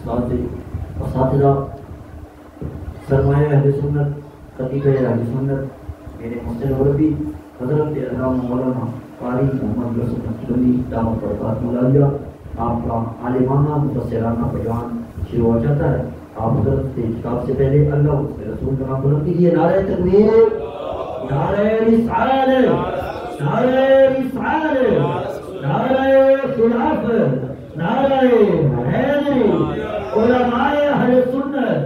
اساتذہ سرمایہ اہل سنت خطیب اہل سنت میرے مسجد مربی حضرت علامہ مولانا قاری محمد یوسف نقشبندی دعوت برکات ملالیہ آپ کا عالمانہ مفسرانہ بیان شروع ہو جاتا ہے. آپ حضرت سے کتاب سے پہلے اللہ اس کے رسول کا نام بلند کیجیے. نعرہ تکبیر، نعرہ رسالت، نعرہ رسالت، نعرہ خلافت، نعرہ حیدری، علماء اہل سنت.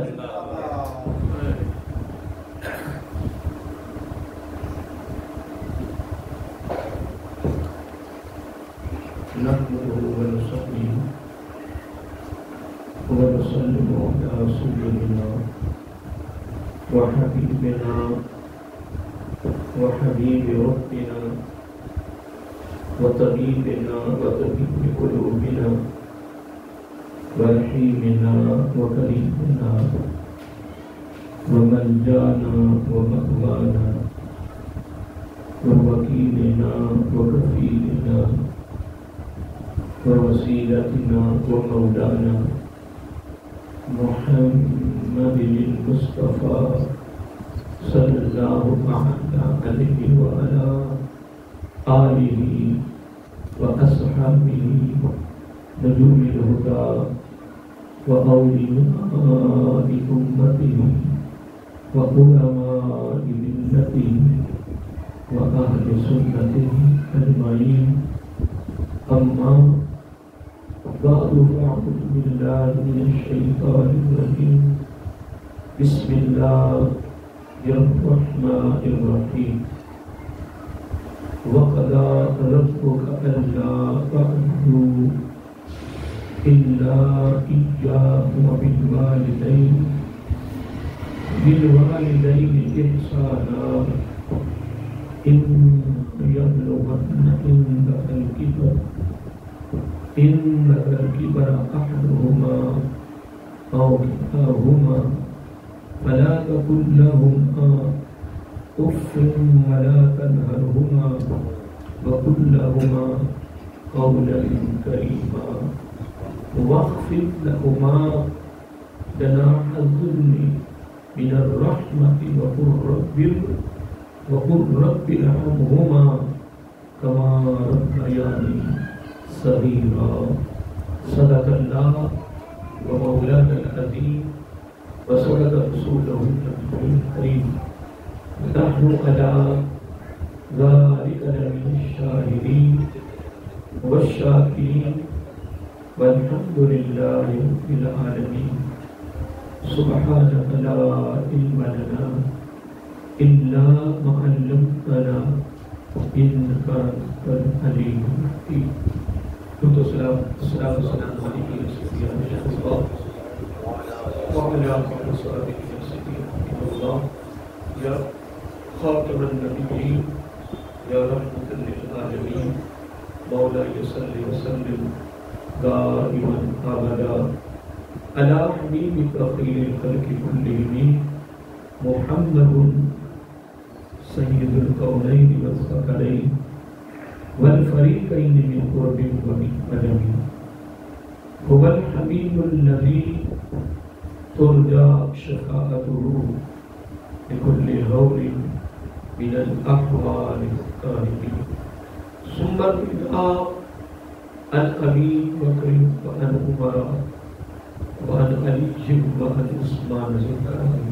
نحمده ونصلي ونسلم على سيدنا وحبيبنا وحبيب ربنا وطبيبنا وطبيب قلوبنا ورحيمنا وكريمنا وملجانا ومأوانا ووكيلنا وكفيلنا ووسيلتنا ومولانا محمد المصطفى صلى الله عليه وعلى آله وأصحابه نجوم الهدى وأولياء أمته وعلماء ملته وأهل سنته أجمعين. أما بعد فأعوذ بالله من الشيطان الرجيم. بسم الله الرحمن الرحيم. وقضى ربك ألا تعبدوا إلا إياه وبالوالدين إحسانا إن يبلغن عندك الكبر أحدهما أو كلاهما فلا تقل لهما أف ولا تنهرهما وقل لهما قولا كريما واخفض لهما جناح الذل من الرحمة وقل رب ارحمهما كما ربياني صغيرا. صدق الله ومولانا العظيم وصدق رسوله النبي الكريم. نحن على ذلك لمن الشاهدين والشاكرين والحمد لله رب العالمين. سبحانك لا علم لنا إلا ما علمتنا إنك أنت العليم الحكيم. السلام عليكم ورحمة الله وعلى آله وصحبه وسلم. الله يا خاتم النبيين يا رحمة للعالمين مولاي صل وسلم دائما أبدا على حبيبك خير الخلق كلهم محمد سيد الكونين والثقلين والفريقين من قرب ومن عدم. هو الحبيب الذي ترجى شفاعته بكل هول من الأحوال الكارثة. ثم الرداء عن أبي بكر وعن عمر وعن علي وعن عثمان ذكرهم.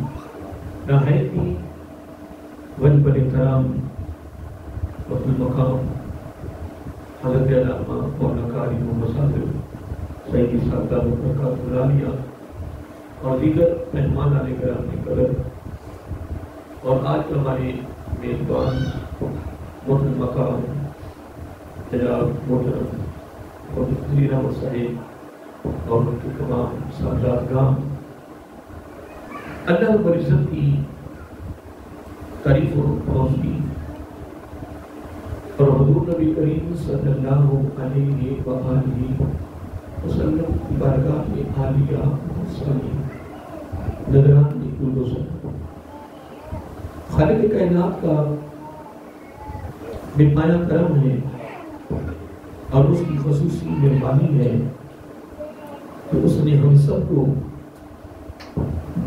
نهايتي وجب الاحترام وفي المقام حضرت علامہ مولانا قاری محمد صادق سیدی سعادت برکات ملالیہ اور دیگر مہمان علیہ کرام کی قدر اور آج کے ہمارے میزبان محترم مقام جناب محترم اور وزیر احمد صاحب اور ان کے تمام سادات گام. اللہ رب العزت کی تعریف و توصیف اور حضور نبی کریم صلی اللہ علیہ وآلہ وسلم کی بارگاہ میں عالیہ مصنی نگران میں درود و سلام. خالق کائنات کا بے پایہ کرم ہے اور اس کی خصوصی مہربانی ہے تو اس نے ہم سب کو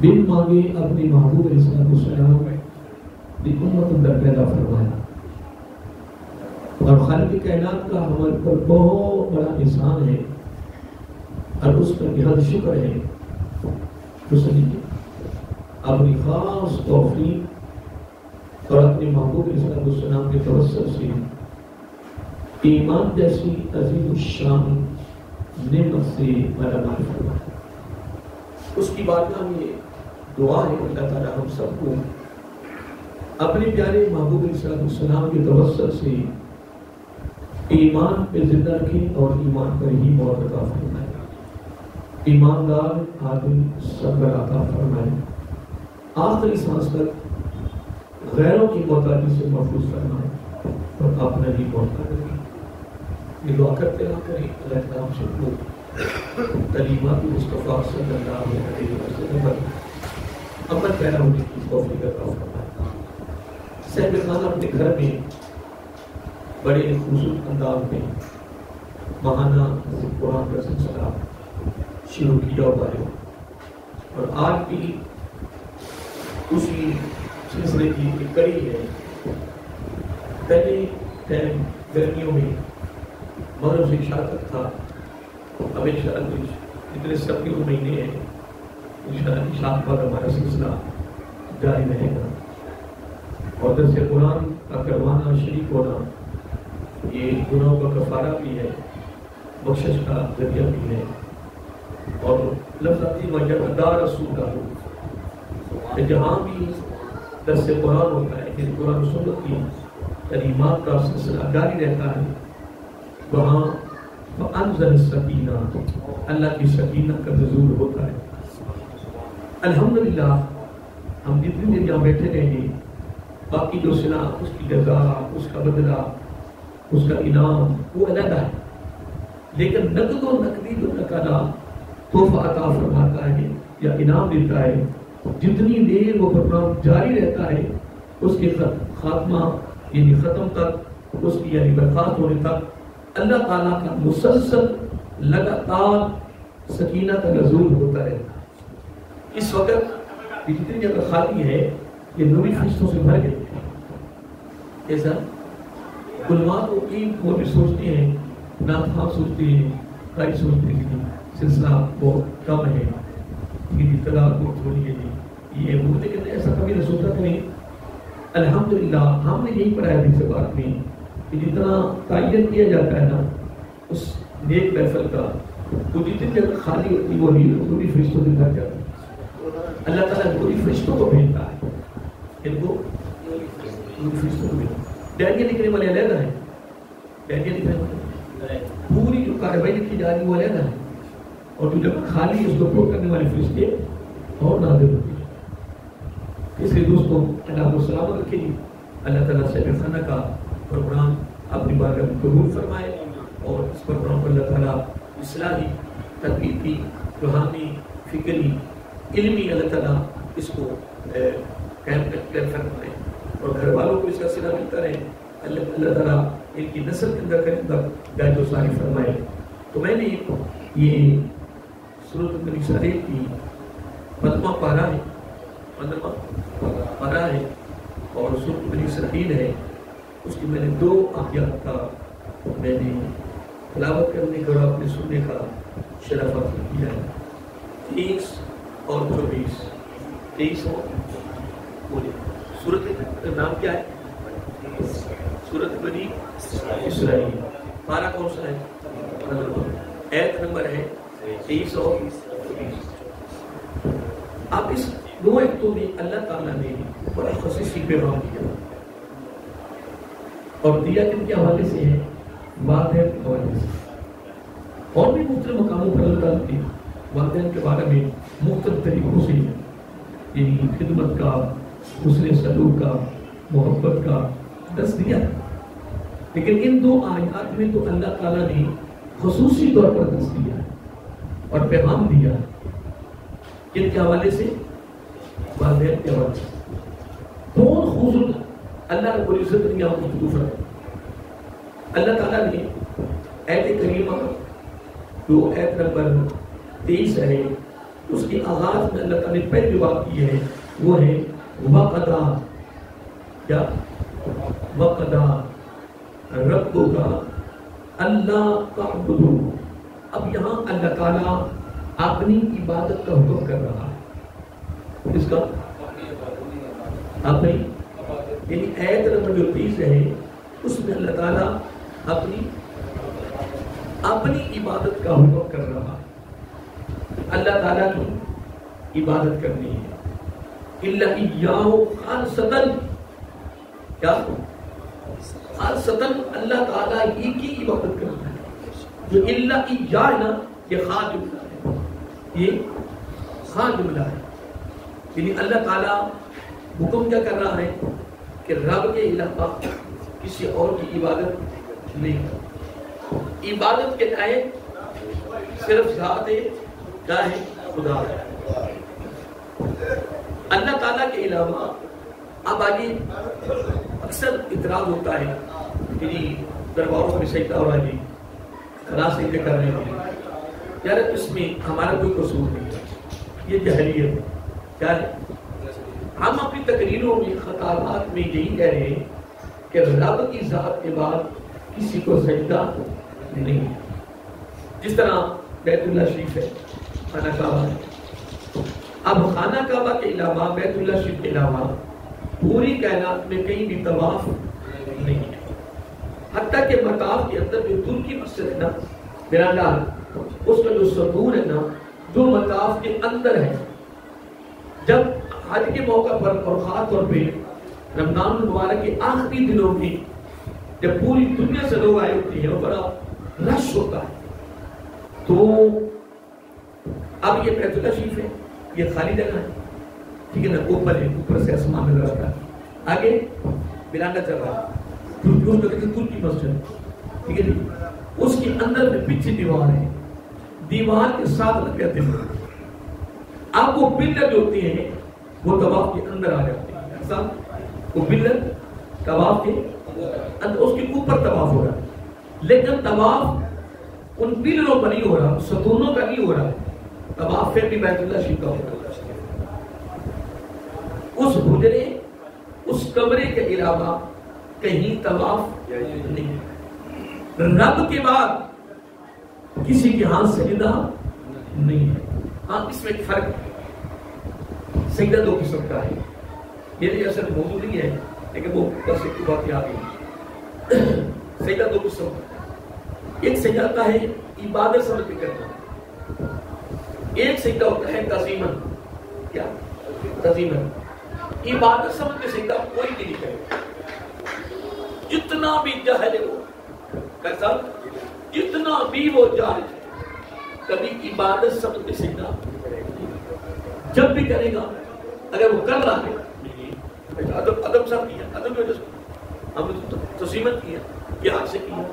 بن مانگے اپنے محبوب علیہ السلام کی امت اندر پیدا فرمایا، اور خالق کائنات کا ہمارے پر بہت بڑا احسان ہے اور اس پر بہت شکر ہے۔ تو سنیے، اپنی خاص توفیق اور اپنے محبوب علیہ السلام کے توسل سے ایمان جیسی عظیم الشان نعمت سے مالا مال فرمایا۔ اس کی بارگاہ میں دعا ہے اللہ تعالی ہم سب کو اپنے پیارے محبوب علیہ السلام کے توسل سے ایمان پہ زندہ رکھے اور ایمان پر ہی موت عطا فرمائے، ایماندار عادل صبر عطا فرمائے، آخری سانس تک غیروں کی محتاجی سے محفوظ فرمائے اور اپنا ہی موت رکھے۔ یہ دعا کرتے رہا کریں اللہ تعالیٰ ہم سب کو کلمات مصطفیٰ صلی اللہ علیہ وسلم پر عمل پیرا ہونے کی توفیق عطا فرمائے۔ صاحب خانہ اپنے گھر میں بڑے خوبصورت انداز میں ماہانہ قرآن کا سلسلہ شروع کیا ہوا ہے، اور آج بھی اسی سلسلے کی ایک کڑی ہے۔ پہلے ٹائم گرمیوں میں مغرب سے عشاء تک تھا، اب انشاءاللہ اتنے سردی کے مہینے ہیں، انشاءاللہ عشاء کے بعد ہمارا سلسلہ جاری رہے گا، اور درس قرآن کا کروانا، شریک ہونا یہ گناہوں کا کفارہ بھی ہے، بخشش کا ذریعہ بھی ہے، اور لفظ آتی وَجَعَلْنَا رَسُولَهُ کہ جہاں بھی درس قرآن ہوتا ہے، یہ قرآن و سنت کی تعلیمات کا سلسلہ جاری رہتا ہے، وہاں فَأَنزَلَ السَّكِينَةَ اللہ کی سکینہ کا نزول ہوتا ہے۔ الحمدللہ ہم جتنی دیر یہاں بیٹھے رہیں گے، باقی جو صلہ اس کی جزا، اس کا بدلہ، اس کا انعام وہ علیحدہ ہے، لیکن نقد و نقدی جو اللہ تعالیٰ تحفہ عطا فرماتا ہے یا انعام دیتا ہے، جتنی دیر وہ پروگرام جاری رہتا ہے اس کے خاتمہ یعنی ختم تک، اس کی یعنی برخاست ہونے تک اللہ تعالیٰ کا مسلسل لگاتار سکینہ کا نزول ہوتا رہتا ہے۔ اس وقت جتنی جگہ خالی ہے یہ نوری فرشتوں سے بھر گئی ہے۔ ایسا علماء کو وہ بھی سوچتے ہیں، ناخواہ سوچتے ہیں، قاری سوچتے ہیں کہ سلسلہ بہت کم ہے، کہ اطلاع بہت تھوڑی ہے، یہ وہ، لیکن ایسا کبھی نہ سوچا کریں۔ الحمدللہ ہم نے یہی پڑھایا تھی سے بات میں کہ جتنا تعین کیا جاتا ہے نا اس نیک محفل کا، وہ جتنی جگہ خالی ہوتی وہ نوری فرشتوں سے بھر جاتا ہے۔ اللہ تعالیٰ نوری فرشتوں کو بھیجتا ہے، ان کو نوری فرشتوں کو بھیجتا ہے۔ ڈائریاں لکھنے والے علیحدہ ہیں، ڈائریاں لکھنے والے پوری جو کارروائی لکھی جا رہی وہ علیحدہ ہے، اور جو جب خالی اس کو پروک کرنے والے فرشتے اور نازل ہوتے ہیں۔ اس لیے دوستوں اللہ کو سلامت رکھے گی، اللہ تعالیٰ صاحب خانہ کا پروگرام اپنی بارگاہ میں قبول فرمائے، اور اس پروگرام پر اللہ تعالیٰ اصلاحی، تربیتی، روحانی، فکری، علمی اللہ تعالیٰ اس کو قائم فرمائے، اور گھر والوں کو اس کا صلہ ملتا رہے، اللہ تعالیٰ ان کی نسل کے اندر دائر و ساری فرمائے۔ تو میں نے یہ سورۃ بنی اسرائیل کی 15واں پارہ ہے، 15واں پارہ ہے، اور سورۃ بنی اسرائیل ہے، اس کی میں نے 2 آیات کا میں نے تلاوت کرنے کا اور اپنے سننے کا شرف حاصل کیا ہے۔ 23 اور 24، 23 اور بولے سورت کا نام کیا ہے؟ سورت بنی اسرائیل۔ پارہ کون سا ہے؟ ایت نمبر ہے 23 اور 24۔ اب اس 2 ایتوں میں اللہ تعالیٰ نے بڑا خصوصی پیغام دیا، اور دیا کن کے حوالے سے ہے؟ والدین کے حوالے سے۔ اور بھی مختلف مقاموں پر اللہ تعالیٰ نے والدین کے بارے میں مختلف طریقوں سے یعنی خدمت کا، حسن سلوک کا، محبت کا درس دیا، لیکن ان 2 آیات میں تو اللہ تعالیٰ نے خصوصی طور پر درس دیا اور پیغام دیا، کن کے حوالے سے؟ والدین کے حوالے سے۔ بہت خوبصورت اللہ رب العزت نے یہاں گفتگو فرمائی۔ اللہ تعالیٰ نے آیت کریمہ جو آیت نمبر 23 ہے، اس کے آغاز میں اللہ تعالیٰ نے پہلی بات کی ہے، وہ ہے وَقَضَى، کیا؟ وَقَضَى رَبُّكَ أَلَّا تَعْبُدُوا۔ اب یہاں اللہ تعالیٰ اپنی عبادت کا حکم کر رہا ہے، کس کا؟ اپنی، یعنی آیت نمبر جو 30 ہے اس میں اللہ تعالیٰ اپنی عبادت کا حکم کر رہا ہے۔ اللہ تعالیٰ کی عبادت کرنی ہے، إِلَّا إِيَّاهُ خَالِصَةً، کیا؟ خالصتاً اللہ تعالیٰ ہی کی عبادت کرنا ہے۔ جو إِلَّا إِيَّاهُ ہے نا، یہ خاص جملہ ہے، یہ خاص جملہ ہے، یعنی اللہ تعالیٰ حکم کیا کر رہا ہے کہ رب کے علاوہ کسی اور کی عبادت نہیں کرو۔ عبادت کے لائق صرف ذات کیا ہے؟ خدا ہے۔ اللہ تعالیٰ کے علاوہ اب آگے اکثر اعتراض ہوتا ہے کہ جی درباروں میں سجدہ ہو رہا ہے، خدا سجدے کر رہے ہیں، یار اس میں ہمارا کوئی قصور نہیں ہے، یہ جہلیت کیا ہے؟ ہم اپنی تقریروں میں خطابات میں یہی کہہ رہے ہیں کہ رب کی ذات کے بعد کسی کو سجدہ نہیں، جس طرح بیت اللہ شریف ہے، خانہ کعبہ ہے۔ اب خانہ کعبہ کے علاوہ، بیت اللہ شریف کے علاوہ پوری کائنات میں کہیں بھی طواف نہیں ہے، حتیٰ کہ مطاف کے اندر جو ترکی مسجد ہے نا میرا لال، اس کا جو ستون ہے نا جو مطاف کے اندر ہے، جب حج کے موقع پر اور خاص طور پہ رمضان المبارک کے آخری دنوں میں جب پوری دنیا سے لوگ آئے ہوتے ہیں اور بڑا رش ہوتا ہے، تو اب یہ بیت اللہ شریف ہے، یہ خالی جگہ ہے، ٹھیک ہے نا، اوپر ہے، اوپر سے آسمان نظر آتا ہے، آگے برانڈا چل رہا ہے، ترکی مسجد، ٹھیک ہے جی، اس کے اندر میں پیچھے دیوار ہے، دیوار کے ساتھ لگ جاتے ہیں، اب وہ پلر جو ہوتے ہیں وہ طواف کے اندر آ جاتے ہیں، ایسا وہ پلر طواف کے اندر، اس کے اوپر طواف ہو رہا ہے، لیکن طواف ان پلروں پر نہیں ہو رہا، ستونوں کا نہیں ہو رہا، طواف پھر بھی بیت اللہ شریف کا ہو رہا ہے۔ اس حجرے، اس کمرے کے علاوہ کہیں طواف نہیں، رب کے بعد کسی کے ہاتھ سجدہ نہیں ہے۔ ہاں اس میں ایک فرق ہے، سجدہ دو قسم کا ہے، یہ اصل موضوع نہیں ہے لیکن وہ بس ایک بات یاد ہے، سجدہ دو قسم کا، ایک سجدہ ہے عبادت سمجھ کے کرنا، ایک سجدہ ہوتا ہے تعظیماً، کیا؟ تعظیماً، عبادت سمجھ کے سجدہ کوئی بھی نہیں کرے، جتنا بھی جاہل ہے وہ کیسا، جتنا بھی وہ جاہل ہے، کبھی عبادت سمجھ کے سجدہ جب بھی کرے گا، اگر وہ کر رہا ہے ادب سب کیا، ادب کی وجہ سے ہم نے تسلیمت کیا، یہ حق سے کیا،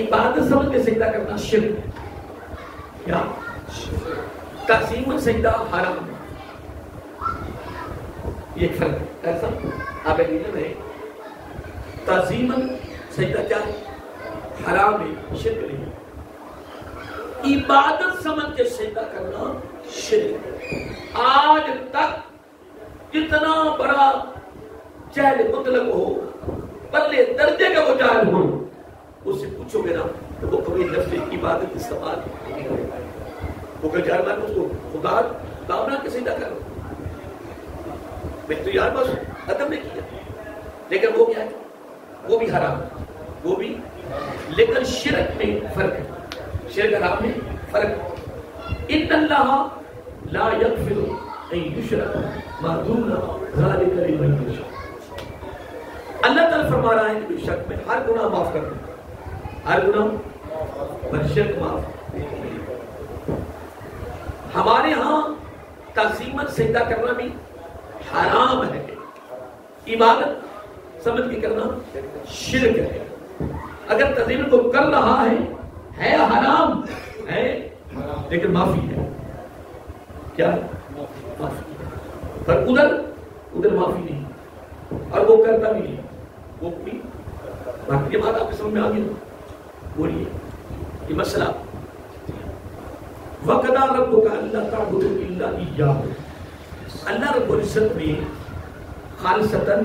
عبادت سمجھ کے سجدہ کرنا شرک ہے، کیا؟ تعظیماً سجدہ حرام ہے، یہ ایک فرق ہے، ایسا آپ علم ہے، تعظیماً سجدہ کیا ہے؟ حرام ہے، شرک نہیں ہے، عبادت سمجھ کے سجدہ کرنا شرک ہے۔ آج تک جتنا بڑا جہل مطلق ہو، بلے درجے کا وہ جاہل ہو، اس سے پوچھو گے نا تو وہ کبھی لفظ عبادت استعمال نہیں کرے گا، وہ کہ جہاں میں اس کو خدا دامنا کے سجدہ کرو، میں تو یار بس ادب نے کیا، لیکن وہ کیا ہے؟ وہ بھی حرام ہے، وہ بھی، لیکن شرک میں فرق ہے، شرک حرام میں فرق، ان اللہ لا یغفر ان یشرک ما دون ذلک لمن یشاء، اللہ تعالیٰ فرما رہا ہے کہ بے شک میں ہر گناہ معاف کر دوں، ہر گناہ پر شرک معاف۔ ہمارے ہاں تعظیماً سجدہ کرنا بھی حرام ہے، عبادت سمجھ کے کرنا شرک ہے، اگر تعظیم کو کر رہا ہے حرام ہے لیکن معافی ہے، کیا معافی، پر ادھر معافی نہیں، اور وہ کرتا بھی نہیں، وہ بھی باقی بات آپ کے سمجھ میں آ گئی، بولیے یہ مسئلہ وَقَضَىٰ رَبُّكَ أَلَّا تَعْبُدُوا إِلَّا إِيَّاهُ، اللہ رب العزت نے خالصتاً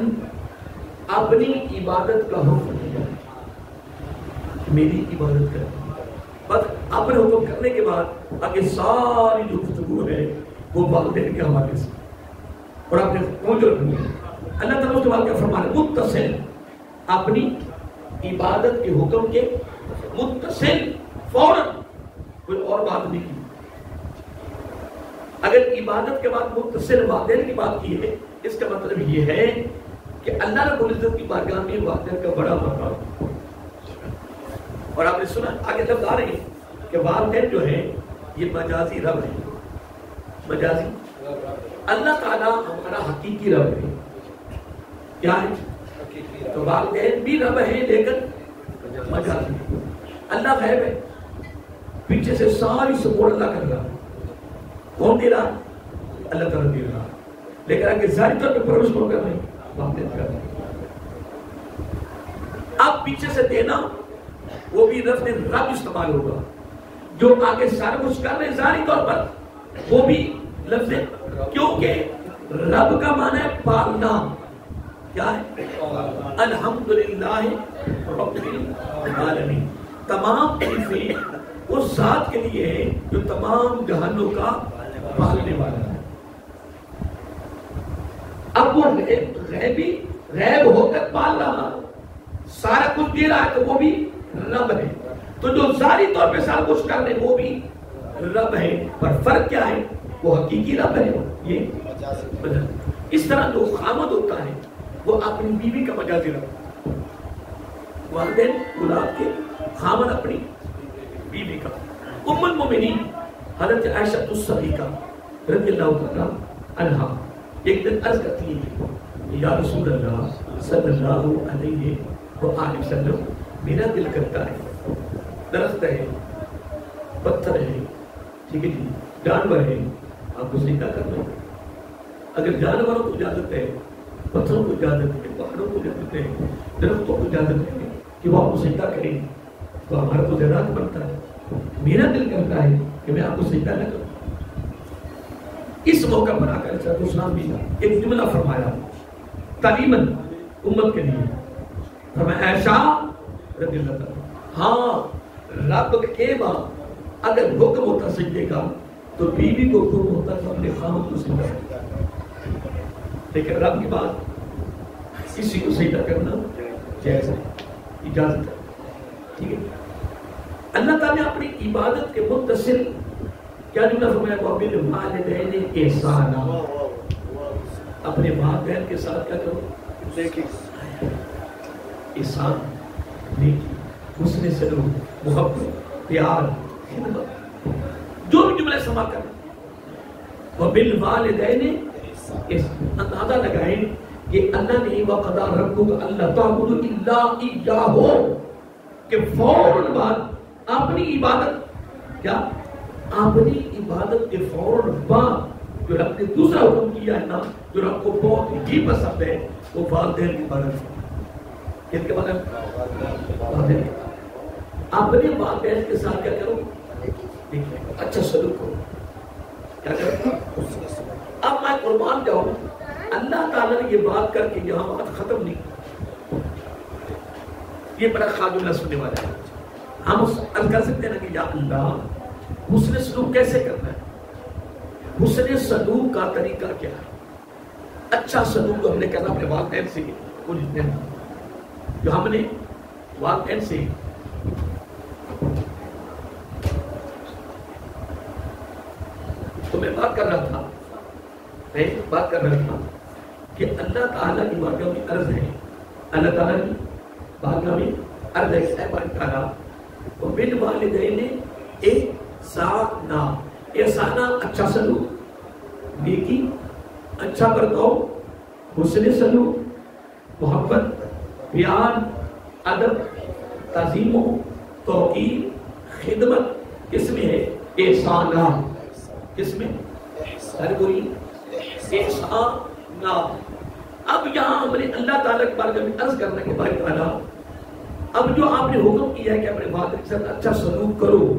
اپنی عبادت کا حکم دیا، میری عبادت کریں۔ بس اپنے حکم کرنے کے بعد آگے ساری جو گفتگو ہے وہ والدین کے حوالے سے، اور آپ نے توجہ رکھنی ہے۔ اللہ تعالیٰ اس کے بعد کیا فرما رہے؟ متصل، اپنی عبادت کے حکم کے متصل، فوراً، کوئی اور بات نہیں کی۔ اگر عبادت کے بعد متصل والدین کی بات کی ہے، اس کا مطلب یہ ہے کہ اللہ رب العزت کی بارگاہ میں والدین کا بڑا مقام۔ اور آپ نے سنا آگے لفظ آ رہے ہیں کہ والدین جو ہے یہ مجازی رب ہے، مجازی۔ اللہ تعالیٰ ہمارا حقیقی رب ہے، کیا ہے؟ تو والدین بھی رب ہے لیکن مجازی۔ اللہ غیب ہے، پیچھے سے ساری سپورٹ اللہ کر رہا ہے، کون دے رہا؟ اللہ تعالیٰ دے رہا، لیکن اگر ظاہری طور پہ پرورش کون کر رہے ہیں؟ والدین کر رہے ہیں۔ اب پیچھے سے دینا وہ بھی لفظ رب استعمال ہوگا، جو آگے سارا کچھ کر رہے ہیں ظاہری طور پر وہ بھی لفظ، کیونکہ رب کا معنی ہے پالنا، کیا ہے؟ الحمدللہ رب العالمین۔ تمام تعریفیں اس ذات کے لیے ہے جو تمام جہانوں کا پالنے والا ہے۔ اب وہ غیب ہو کر پال رہا، سارا کچھ دے رہا ہے، تو وہ بھی رب ہے۔ تو جو ظاہری طور پہ سارا کچھ کر رہے وہ بھی رب ہے، پر فرق کیا ہے؟ وہ حقیقی رب ہے، یہ اس طرح جو خامد ہوتا ہے وہ اپنی بیوی کا مجازی رب، والدین اولاد کے، خامد اپنی بیوی کا۔ ام المومنین حضرت عائشہ الصدیقہ رضی اللہ تعالی عنہا ایک دن عرض کرتی ہے، یا رسول اللہ صلی اللہ علیہ وآلہ وسلم، میرا دل کرتا ہے، درخت ہے، پتھر ہے، ٹھیک ہے جی، جانور ہے، آپ کو سجدہ کرنا ہے۔ اگر جانوروں کو اجازت ہے، پتھروں کو اجازت ہے، پہاڑوں کو اجازت ہے، درختوں کو اجازت ہے کہ وہ آپ کو سجدہ کریں، تو ہمارا تو زیادہ بنتا ہے۔ میرا دل کرتا ہے کہ میں آپ کو سجدہ نہ کروں۔ اس موقع پر آقا علیہ السلام بھی ایک جملہ فرمایا تعلیماً امت کے لیے، فرمایا عائشہ رضی اللہ عنہ، ہاں رب کے بعد اگر حکم ہوتا سجدے کا تو بیوی کو حکم ہوتا کہ اپنے خامد کو سجدہ کرنا، لیکن رب کے بعد کسی کو سجدہ کرنا جائز ہے، اجازت ہے، ٹھیک ہے۔ اللہ تعالیٰ نے اپنی عبادت کے متصل کیا جملہ فرمایا؟ وَبِالْوَالِدَيْنِ إِحْسَانًا، اپنے والدین کے ساتھ کیا کرو؟ نیکی، احسان، نیکی، حسن سلوک، محبت، پیار، خدمت، جو بھی جملے سما کر وَبِالْوَالِدَيْنِ إِحْسَانًا، اندازہ لگائیں کہ اللہ نے وَقَضَىٰ رَبُّكَ أَلَّا تَعْبُدُوا إِلَّا إِيَّاهُ کہ فوراً بعد اپنی عبادت، کیا اپنی عبادت کے فوراً بعد جو رب نے دوسرا حکم کیا ہے نا، جو رب کو بہت ہی پسند ہے، وہ والدین کی عبادت۔ کس کے بارے میں؟ والدین۔ اپنے والدین کے ساتھ کیا کرو؟ اچھا سلوک کرو، کیا کرو؟ اب میں قربان جاؤں، اللہ تعالیٰ نے یہ بات کر کے یہاں بات ختم نہیں، یہ بڑا خادم نہ سننے والا ہے۔ ہم عرض کر سکتے ہیں نا کہ یا اللہ حسن سلوک کیسے کرنا ہے؟ حسن سلوک کا طریقہ کیا ہے؟ اچھا سلوک تو ہم نے کرنا اپنے والدین سے، وہ جتنے جو ہم نے والدین سے تو میں بات کر رہا تھا کہ اللہ تعالیٰ کی بارگاہ میں عرض ہے، اللہ تعالیٰ کی بارگاہ میں عرض ہے کہ اے باری تعالیٰ وَبِالْوَالِدَيْنِ إِحْسَانًا، احسانہ اچھا سلوک، نیکی، اچھا برتاؤ، حسن سلوک، محبت، پیار، ادب، تعظیم و توقیر، خدمت، کس میں ہے؟ احسانہ، کس میں؟ ہر کوئی احسانہ۔ اب یہاں ہم نے اللہ تعالیٰ کے بارے میں عرض کرنے کے بارے تعالیٰ، اب جو آپ نے حکم کیا ہے کہ اپنے والد کے ساتھ اچھا سلوک کرو،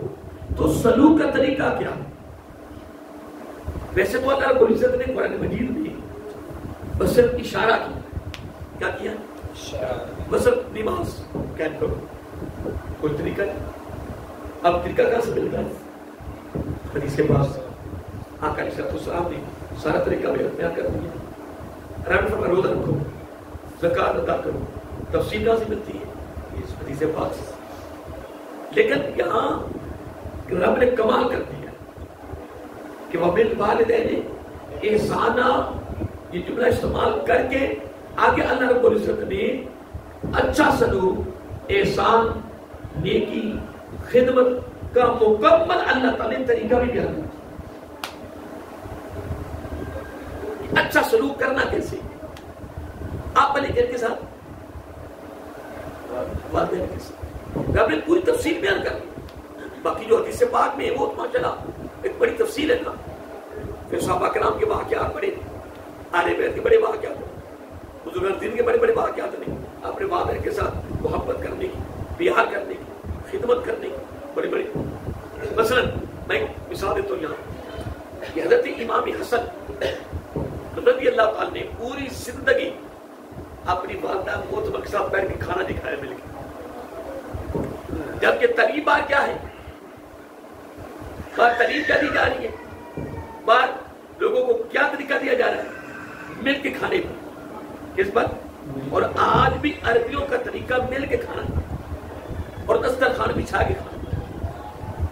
تو سلوک کا طریقہ کیا ہے؟ ویسے تو اللہ رب العزت نے قرآن مجید میں بس صرف اشارہ کیا کیا؟ بس صرف نماز قائم کرو. کوئی طریقہ نہیں. اب طریقہ کہاں سے ملتا ہے؟ حدیث کے پاس آقا علیہ السلام نے سارا طریقہ بیان کر دیا. رب فرمایا روزہ رکھو، زکات ادا کرو. تفصیل کہاں سے ملتی ہے؟ اس حدیث پاک سے. لیکن یہاں رب نے کمال کر دیا کہ وبالوالدین احسانا، یہ جملہ استعمال کر کے آگے اللہ رب العزت نے اچھا سلوک، احسان، نیکی، خدمت کا مکمل اللہ تعالی نے طریقہ بھی بیان کیا. اچھا سلوک کرنا کیسے؟ آپ والدین کے ساتھ، والدین کے ساتھ رب نے پوری تفصیل بیان کر دی. باقی جو حدیث پاک میں ہے وہ ماشاءاللہ ایک بڑی تفصیل ہے نا. پھر صحابہ کرام کے واقعات بڑے، اہل بیت کے بڑے واقعات، بزرگان دین کے بڑے بڑے واقعات نہیں. اپنے والدین کے ساتھ محبت کرنے کی، پیار کرنے کی، خدمت کرنے کی بڑی بڑی. مثلا میں ایک مثال دیتا ہوں یہاں کہ حضرت امام حسن رضی اللہ تعالی نے پوری زندگی اپنی والدہ محترمہ کے ساتھ بیٹھ کے کھانا نہیں کھایا مل کے. جبکہ تعلیم بار کیا ہے؟ بار تعلیم کیا دی جا رہی ہے؟ بار لوگوں کو کیا طریقہ دیا جا رہا ہے؟ مل کے کھانے پر. کس پر؟ اور آج بھی عربیوں کا طریقہ مل کے کھانا اور دسترخوان بچھا کے کھانا.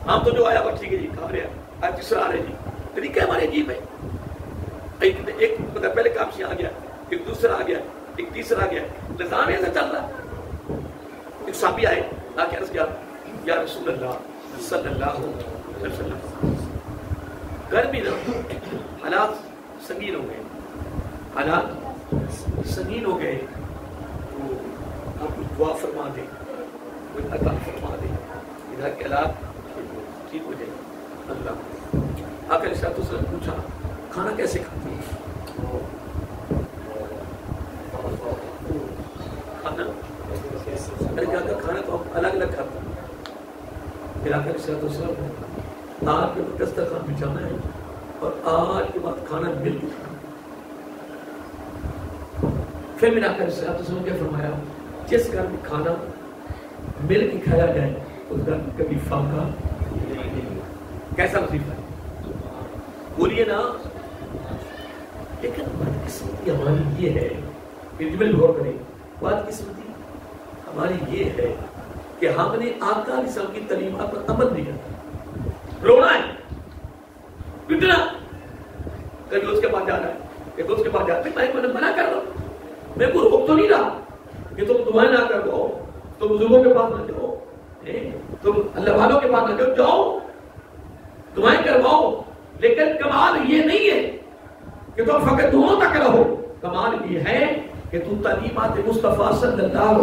ہم تو جو آیا وہ ٹھیک ہے جی کھا رہے ہیں، آج تیسرا آ رہے جی. طریقہ ہمارے عجیب ہے. ایک مطلب پہلے کام سے آ گیا، ایک دوسرا آ گیا، ایک تیسرا آ گیا. نظام ایسا چل رہا. ایک صحابی آئے آ کے عرض کیا یا رسول اللہ صلی اللہ علیہ وسلم، گرمی نہ حالات سنگین ہو گئے، حالات سنگین ہو گئے، تو آپ کچھ دعا فرما دیں، کوئی عطا فرما دیں، ادھر کے حالات ٹھیک ہو جائے. اللہ آقا علیہ السلام نے پوچھا کھانا کیسے کھاتے ہیں؟ کھانا کھانا تو ہم الگ الگ کھاتے ہیں. پھر آقا علیہ السلام نے آج کے بعد دسترخوان بچھانا ہے اور آج کے بعد کھانا مل کے کھانا. پھر میرا آقا علیہ السلام نے کیا فرمایا؟ جس گھر میں کھانا مل کے کھایا جائے اس گھر میں کبھی فاقہ نہیں. کیسا وظیفہ ہے؟ بولیے نا. لیکن بدقسمتی ہماری یہ ہے، اجمل غور کریں، بدقسمتی ہماری یہ ہے کہ ہم نے آقا علیہ السلام کی تعلیمات پر عمل نہیں کرتا. رونا ہے، پٹنا، کبھی اس کے پاس جانا ہے، کبھی اس کے پاس جانا ہے. میں منع کر رہا ہوں، میں کوئی روک تو نہیں رہا کہ تم دعائیں نہ کر دو، تم بزرگوں کے پاس نہ جاؤ، تم اللہ والوں کے پاس نہ جاؤ، جاؤ دعائیں کرواؤ. لیکن کمال یہ نہیں ہے کہ تم فقط دعاؤں تک رہو. کمال یہ ہے کہ تم تعلیمات مصطفیٰ صلی اللہ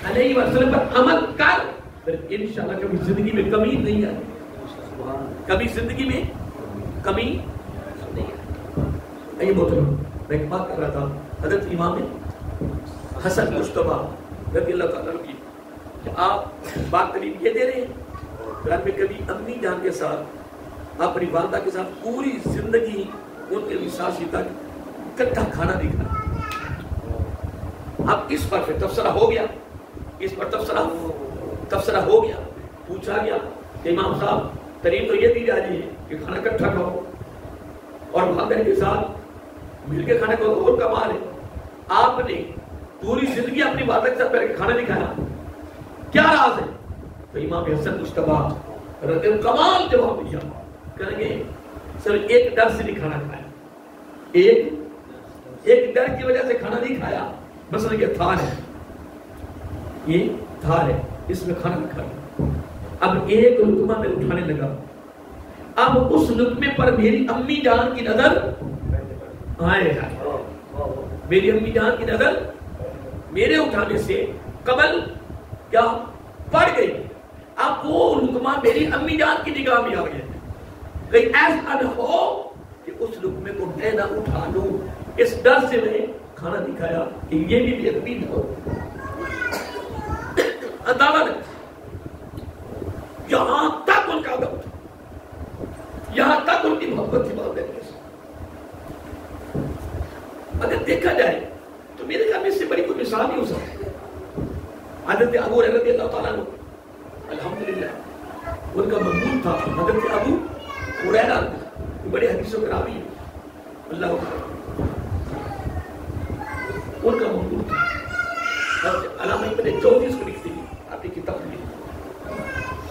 علیہ وسلم پر عمل کر، پھر انشاءاللہ کبھی زندگی میں کمی نہیں آئے. کبھی زندگی میں کمی نہیں آئے. محترم میں ایک بات کر رہا تھا، حضرت امام حسن مجتبیٰ رضی اللہ تعالیٰ کی، کہ آپ بات تعلیم یہ دے رہے ہیں گھر میں کبھی امی جان کے ساتھ، اپنی والدہ کے ساتھ پوری زندگی ان کے مساسی تک اکٹھا کھانا نہیں کھانا. اب اس پر پھر تبصرہ ہو گیا، اس پر تبصرہ ہو گیا. پوچھا گیا کہ امام صاحب تعلیم تو یہ دی جا رہی ہے کہ کھانا اکٹھا کھاؤ اور والدین کے ساتھ مل کے کھانے کو اور کمال ہے. آپ نے پوری زندگی اپنی والدہ کے ساتھ بیٹھ کے کھانا نہیں کھایا، کیا راز ہے؟ تو امام حسن مجتبیٰ رضی اللہ کمال جواب دیا، کہیں گے سر ایک ڈر سے نہیں کھانا کھایا، ایک ڈر کی وجہ سے کھانا نہیں کھایا. مثلا یہ تھال ہے، یہ تھال ہے، اس میں کھانا نہیں کھایا. اب ایک لقمہ میں اٹھانے لگا، اب اس لقمے پر میری امی جان کی نظر آئے، میری امی جان کی نظر میرے اٹھانے سے قبل کیا پڑ گئی. اب وہ لقمہ میری امی جان کی نگاہ میں آ گیا. کہیں ایسا نہ ہو کہ اس لقمے کو میں نہ اٹھا لوں، اس ڈر سے میں کھانا نہیں کھایا کہ یہ بھی بے ادبی نہ ہو. عدالت یہاں تک ان کا ادب تھا، یہاں تک ان کی محبت تھی والدین کے ساتھ. اگر دیکھا جائے تو میرے خیال میں اس سے بڑی کوئی مثال نہیں ہو سکتی. حضرت ابو ہریرہ رضی اللہ تعالیٰ عنہ الحمدللہ ان کا مقبول تھا. حضرت ابو ہریرہ بڑے حدیثوں کے راوی ہیں, اللہ ان کا مقبول تھا. علامہ ابن جوزی اس کو لکھتے ہیں اپنی کتاب میں,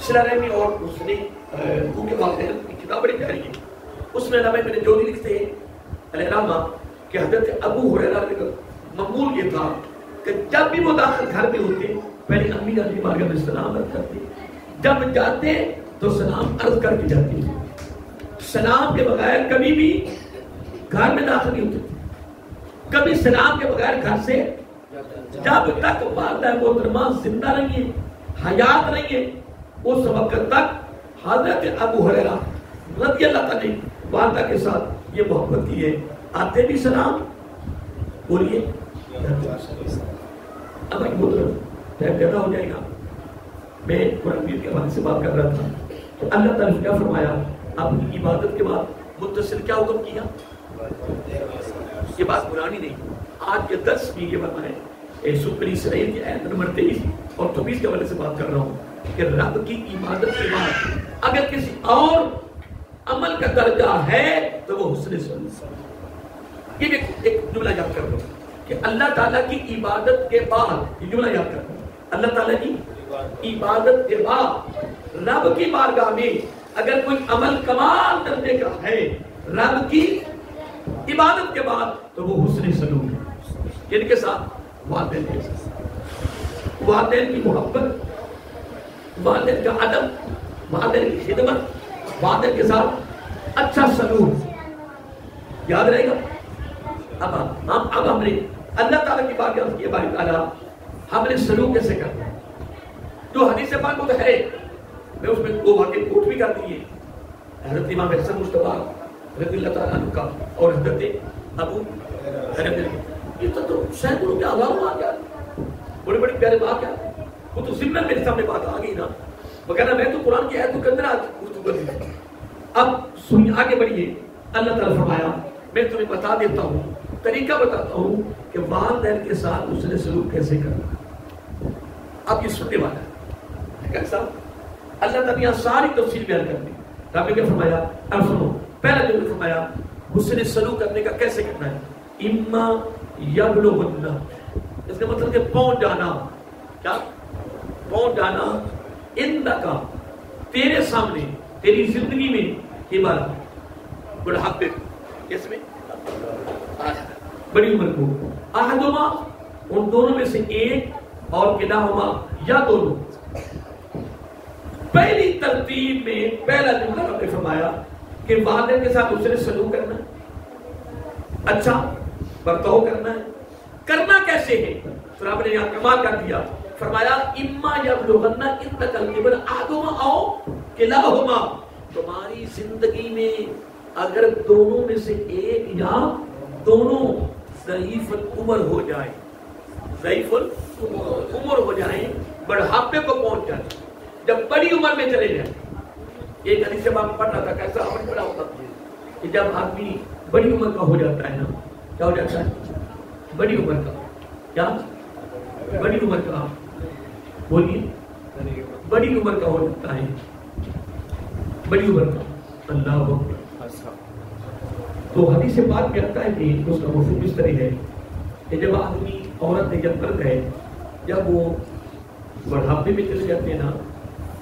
صلہ رحمی اور اس نے ان کے والدین کی کتاب بڑی پیاری ہے. اس میں علامہ ابن جوزی لکھتے ہیں العلامہ کہ حضرت ابو ہریرہ کا مقبول یہ تھا کہ جب بھی وہ داخل گھر میں ہوتے پہلے امی جان کی بارگاہ میں سلام عرض کرتے, جب جاتے تو سلام عرض کر کے جاتے. سلام کے بغیر کبھی بھی گھر میں داخل نہیں ہوتے, کبھی سلام کے بغیر گھر سے, جب تک والدہ محترمہ زندہ رہی ہے, حیات رہی ہے, اس وقت تک حضرت ابو ہریرہ رضی اللہ تعالی والدہ کے ساتھ یہ محبت کی ہے. آتے بھی سلام بولیے. اب ایک محترم ٹائم زیادہ ہو جائے گا, میں قرآن کے حوالے سے بات کر رہا تھا تو اللہ تعالیٰ نے کیا فرمایا اپنی عبادت کے بعد متصل کیا حکم کیا. یہ بات پرانی نہیں, آج کے 10 میں یہ فرمائے سورہ اسرائیل کی آیت نمبر 23 اور 24 کے حوالے سے بات کر رہا ہوں کہ رب کی عبادت کے بعد اگر کسی اور عمل کا درجہ ہے تو وہ حسن سلوک. یہ ایک جملہ یاد کر لو کہ اللہ تعالیٰ کی عبادت کے بعد, یہ جملہ یاد کر لو, اللہ تعالیٰ کی عبادت کے بعد رب کی بارگاہ میں اگر کوئی عمل کمال درجے کا ہے رب کی عبادت کے بعد تو وہ حسن سلوک ہے. جن کے ساتھ والدین کے ساتھ, والدین کی محبت, والدین کا ادب, والدین کی خدمت, والدین کے ساتھ اچھا سلوک یاد رہے گا. اب ہم نے اللہ تعالیٰ کی بات کی باری تعالیٰ ہم نے سلوک کیسے کرنا ہے. جو حدیث پاک وہ تو ہے, میں اس میں 2 واقعے کوٹ بھی کر دیے. حضرت امام حسن مصطفیٰ رضی اللہ تعالیٰ عنہ کا اور حضرت ابو ہریرہ, یہ تو سینکڑوں کے ہزاروں آ گیا, بڑے بڑے پیارے بات ہے. وہ تو ضمن میرے سامنے بات آ گئی نا, وغیرہ میں تو قرآن کی آیتوں کے اندر آج گفتگو کر دی. اب سنیے, آگے بڑھیے. اللہ تعالیٰ فرمایا میں تمہیں بتا دیتا ہوں, طریقہ بتاتا ہوں کہ والدین کے ساتھ اس نے سلوک کیسے کرنا. اب یہ سننے والا ہے کیسا, اللہ تعالیٰ یہاں ساری تفصیل بیان کر دی. رب نے کیا فرمایا, اب سنو, پہلا جو فرمایا حسن سلوک کرنے کا کیسے کرنا ہے. اما یبلغن, اس کا مطلب کہ پہنچ جانا. کیا پہنچ جانا انکا, تیرے سامنے, تیری زندگی میں, عبادت بڑھاپے کس میں, بڑی عمر کو, احدہما, ان دونوں میں سے ایک, اور کلاہما, یا دونوں. پہلی ترتیب میں پہلا جملہ رب نے فرمایا کہ والدین کے ساتھ اس نے سلوک کرنا ہے, اچھا برتاؤ کرنا ہے. کرنا کیسے ہے, تو رب نے یہاں کمال کر دیا, فرمایا اما یبلغن عندک الکبر احدہما او کلاہما, تمہاری زندگی میں اگر دونوں میں سے ایک یا دونوں ضعیف العمر ہو جائیں, ضعیف العمر ہو جائیں, بڑھاپے کو پہنچ جائیں, جب بڑی عمر میں چلے جائیں. ایک حدیث سے میں پڑھ رہا تھا, کیسا عمل بڑا ہوتا کہ جب آدمی بڑی عمر کا ہو جاتا ہے نا, کیا ہو جاتا ہے, بڑی عمر کا, کیا بڑی عمر کا, بولیے, بڑی عمر کا ہو جاتا ہے, بڑی عمر کا. اللہ اکبر. تو حدیث سے بات میں آتا ہے کہ اس کا مفہوم اس طرح ہے کہ جب آدمی عورت جب مرد ہے, جب وہ بڑھاپے میں چلے جاتے ہیں نا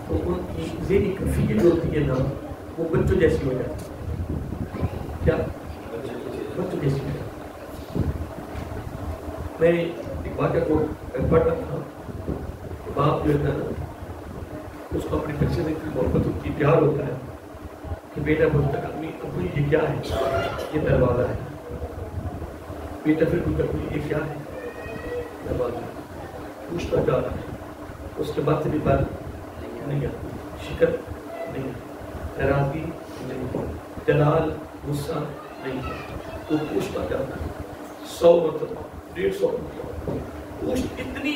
تو ان کی ذہنی کیفیت جو ہوتی ہے نا وہ بچوں جیسی ہو جاتی ہے. کیا بچوں جیسی ہو جاتی. میں ایک واقعہ کو پڑھ رہا تھا, باپ جو ہے نا اس کو اپنے بچے سے محبت ہوتی ہے, پیار ہوتا ہے کہ بیٹا بولتا ہے امی ابو یہ کیا ہے, یہ دروازہ ہے. بیٹا پھر پوچھتا ہے یہ کیا ہے, دروازہ. پوچھتا جا رہا ہے, اس کے بعد سے بھی بات نہیں آتی, شکر نہیں, ناراضگی نہیں, جلال غصہ نہیں, تو پوچھتا جاتا ہے 100 مرتبہ 150 مرتبہ پوچھ, اتنی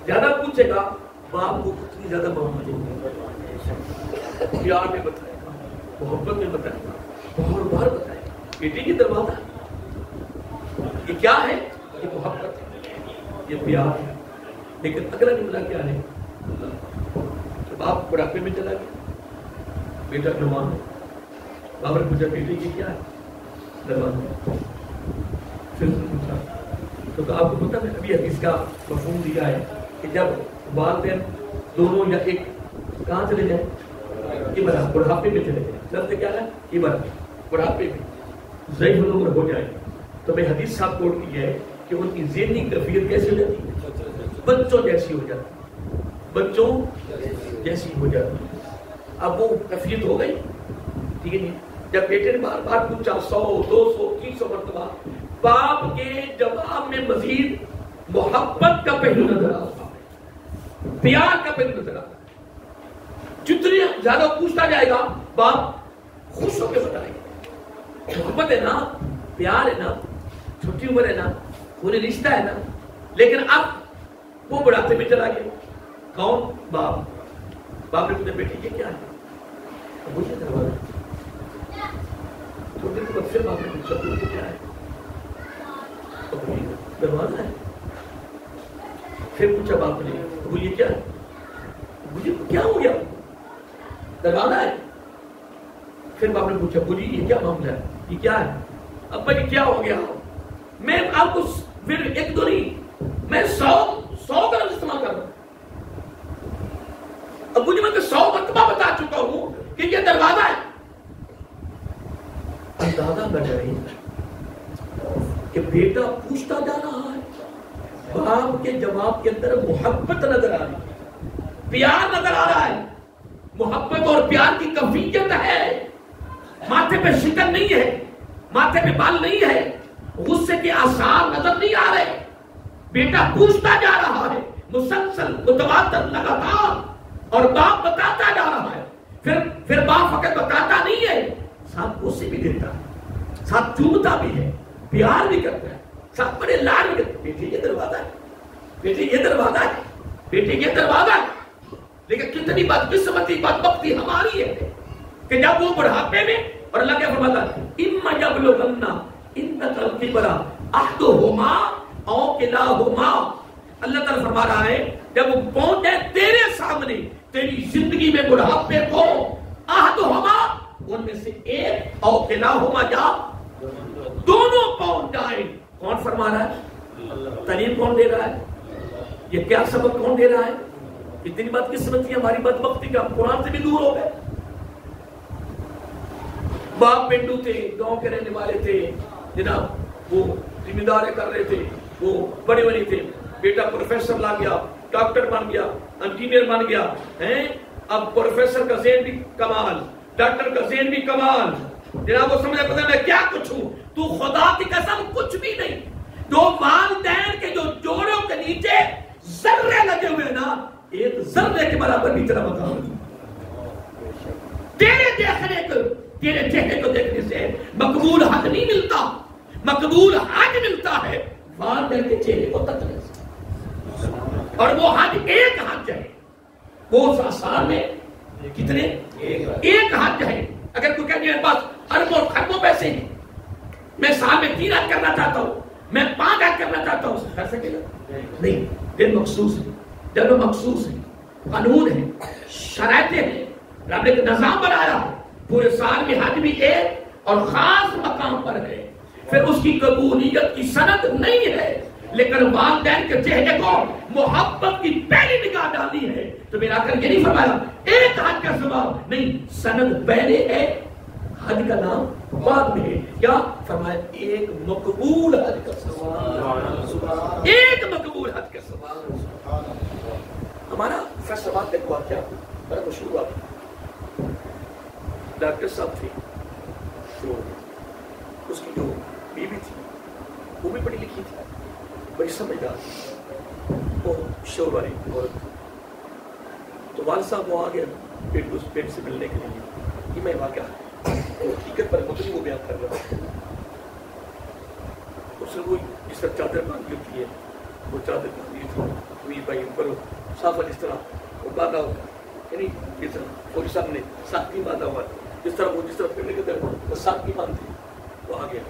زیادہ پوچھے گا باپ کو اتنی زیادہ محبت ہوگی, پیار میں بتائے گا, محبت میں بتائے گا, بار بار بتائے گا بیٹے یہ دروازہ یہ کیا ہے؟ یہ محبت ہے، یہ پیار ہے. لیکن اگلا جملہ کیا ہے؟ جب آپ بڑھاپے میں چلا گیا، بیٹا جوان ہے، باپ نے پوچھا بیٹے یہ کیا ہے؟ دروازہ. پھر پوچھا تو آپ کو پتا ہے ابھی حدیث کا مفہوم دیا ہے کہ جب والدین دونوں یا ایک کہاں چلے جائیں؟ کبر، بڑھاپے میں چلے جائیں. لفظ کیا ہے؟ کبر، بڑھاپے میں ضعیف العمر ہو جائے تو میں حدیث صاحب کوٹ کی ہے کہ ان کی ذہنی کیفیت کیسی ہو جاتی ہے؟ بچوں جیسی ہو جاتی، بچوں جیسی ہو جاتی. اب وہ کیفیت ہو گئی، ٹھیک ہے جی. جب بیٹے نے بار بار پوچھا 100 200 300 مرتبہ، باپ کے جواب میں مزید محبت کا پہلو نظر آ رہا ہے، پیار کا پہلو نظر آ رہا ہے. جتنی زیادہ پوچھتا جائے گا باپ خوش ہو کے بتائے گا. محبت ہے نا، پیار ہے نا، چھوٹی عمر ہے نا، انہیں رشتہ ہے نا. لیکن اب وہ بڑھاپے میں چلا گیا. کون؟ باپ. باپ نے پوچھا بیٹی یہ کیا ہے؟ مجھے دروازہ. تھوڑی دیر بعد پھر باپ نے پوچھا یہ کیا ہے؟ دروازہ ہے. پھر پوچھا باپ نے وہ یہ کیا ہے؟ مجھے کیا ہو گیا؟ دروازہ ہے. پھر باپ نے پوچھا بولی یہ کیا معاملہ ہے؟ یہ کیا ہے؟ ابا یہ کیا ہو گیا؟ میں آپ کو پھر ایک دو نہیں، میں 100 کا لفظ استعمال کر رہا ہوں. ابو جی میں 100 مرتبہ بتا چکا ہوں کہ یہ دروازہ ہے. اندازہ کر رہے کہ بیٹا پوچھتا جا رہا ہے، باپ کے جواب کے اندر محبت نظر آ رہی ہے، پیار نظر آ رہا ہے. محبت اور پیار کی کیفیت ہے. ماتھے پہ شکن نہیں ہے، ماتھے پہ بال نہیں ہے، غصے کے آثار نظر نہیں آ رہے. بیٹا پوچھتا جا رہا ہے مسلسل متواتر لگاتار، اور باپ بتاتا جا رہا ہے. پھر باپ فقط بتاتا نہیں ہے، ساتھ کوسے بھی دیتا ہے، ساتھ چومتا بھی ہے، پیار بھی کرتا ہے، ساتھ بڑے لاڈ بھی کرتا ہے. بیٹے یہ دروازہ ہے، بیٹے یہ دروازہ ہے، بیٹے یہ دروازہ ہے. لیکن کتنی بدقسمتی بدبختی ہماری ہے کہ جب وہ بڑھاپے میں، اور اللہ کیا فرماتا ہے اما یبلغن عندک الکبر احدہما او کلاہما. اللہ تعالیٰ فرما رہا ہے جب وہ پہنچ جائے تیرے سامنے تیری زندگی میں بڑھاپے کو، احدہما ان میں سے ایک، او کلاہما یا دونوں پہنچ جائے. کون فرما رہا ہے؟ تعلیم کون دے رہا ہے؟ یہ کیا سبق کون دے رہا ہے؟ اتنی بدقسمتی ہماری بدبختی کا ہم قرآن سے بھی دور ہو گئے. باپ پنڈو تھے، گاؤں کے رہنے والے تھے جناب، وہ ذمہ داری کر رہے تھے، وہ بڑے بڑے تھے. بیٹا پروفیسر لا گیا، ڈاکٹر بن گیا، انجینئر بن گیا ہیں. اب پروفیسر کا ذہن بھی کمال، ڈاکٹر کا ذہن بھی کمال. جناب وہ سمجھا پتا میں کیا کچھ ہوں. تو خدا کی قسم کچھ بھی نہیں. دو والدین کے جو جوڑوں کے نیچے ذرے لگے ہوئے نا، ایک ذرے کے برابر بھی تیرا مقام نہیں. تیرے دیکھنے کو، تیرے چہرے کو دیکھنے سے مقبول حق نہیں ملتا. مقبول حق ملتا ہے والدین کے چہرے کو تکنے سے. اور وہ حج ایک حج ہے. وہ سال میں کتنے؟ ایک حج ہے. اگر کوئی کہنے میرے پاس اربوں خربوں پیسے ہیں، میں سال میں 3 حج کرنا چاہتا ہوں، میں 5 حج کرنا چاہتا ہوں، کر سکے گا؟ نہیں. دن مخصوص ہے، جب مخصوص ہے، قانون ہے، شرائطیں ہیں، رب نے ایک نظام بنایا ہے. پورے سال میں حج بھی ایک اور خاص مقام پر ہے. پھر اس کی قبولیت کی سند نہیں ہے، لیکن والدین کے چہرے کو محبت کی پہلی نگاہ ڈالی ہے. تو میرا کر یہ نہیں فرمایا ایک حج کا ثواب نہیں، سند پہلے ہے، حج کا نام بعد میں ہے. کیا فرمایا؟ ایک مقبول حج کا ثواب، ایک مقبول حج کا ثواب. ہمارا فیصلہ بات دیکھو کیا بڑا مشہور ہوا. ڈاکٹر صاحب تھے، تو اس کی جو بیوی تھی وہ بھی پڑھی لکھی تھی، بڑی سمجھدار، وہ شور والی عورت. تو والد صاحب وہ آ گیا پیٹ سے ملنے کے لیے. یہ میں واقعہ حقیقت پر مطلب وہ بیان کر رہا ہوں. اس نے وہ جس طرح چادر باندھی ہوتی ہے، وہ چادر باندھی تھی وہی بھائی اوپر صاف جس طرح وہ باندھا ہوگا، یعنی جس طرح وہ سامنے ساتھی باندھا ہوا، جس طرح وہ جس طرح پھرنے کے اندر وہ ساتھی باندھتے. وہ آ گیا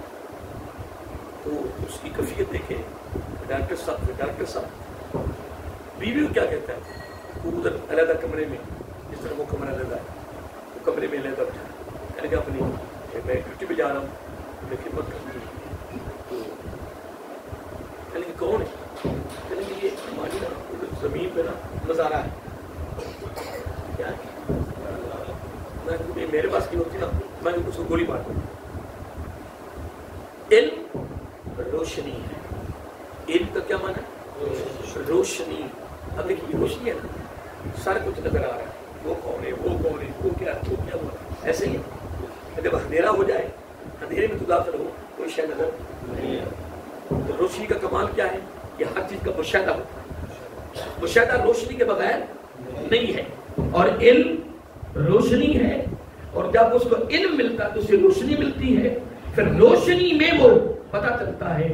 تو اس کی کیفیت دیکھیں. ڈاکٹر صاحب بیوی کو کیا کہتا ہے؟ وہ ادھر علیحدہ کمرے میں، جس طرح وہ کمرہ علیحدہ ہے، وہ کمرے میں علیحدہ اٹھا کہنے کہ اپنی میں ڈیوٹی پہ جا رہا ہوں، مجھے خدمت کرنی ہے. تو کہنے کہ کون ہے؟ کہنے کہ یہ ہماری نا زمین پہ نا نظارہ ہے. کیا میں میرے پاس کی ہوتی نا میں اس کو گولی مار دوں. علم روشنی ہے. علم کا کیا معنی ہے؟ روشنی. اب دیکھیے روشنی ہے نا، سارا کچھ نظر آ رہا ہے، وہ کون ہے، وہ کون ہے، وہ کیا ہوا. ایسے ہی جب اندھیرا ہو جائے، اندھیرے میں تو داخل ہو کوئی شے نظر نہیں ہے. تو روشنی کا کمال کیا ہے؟ کہ ہر چیز کا مشاہدہ ہوتا ہے. مشاہدہ روشنی کے بغیر نہیں ہے. اور علم روشنی ہے، اور جب اس کو علم ملتا ہے تو اسے روشنی ملتی ہے. پھر روشنی میں وہ پتہ چلتا ہے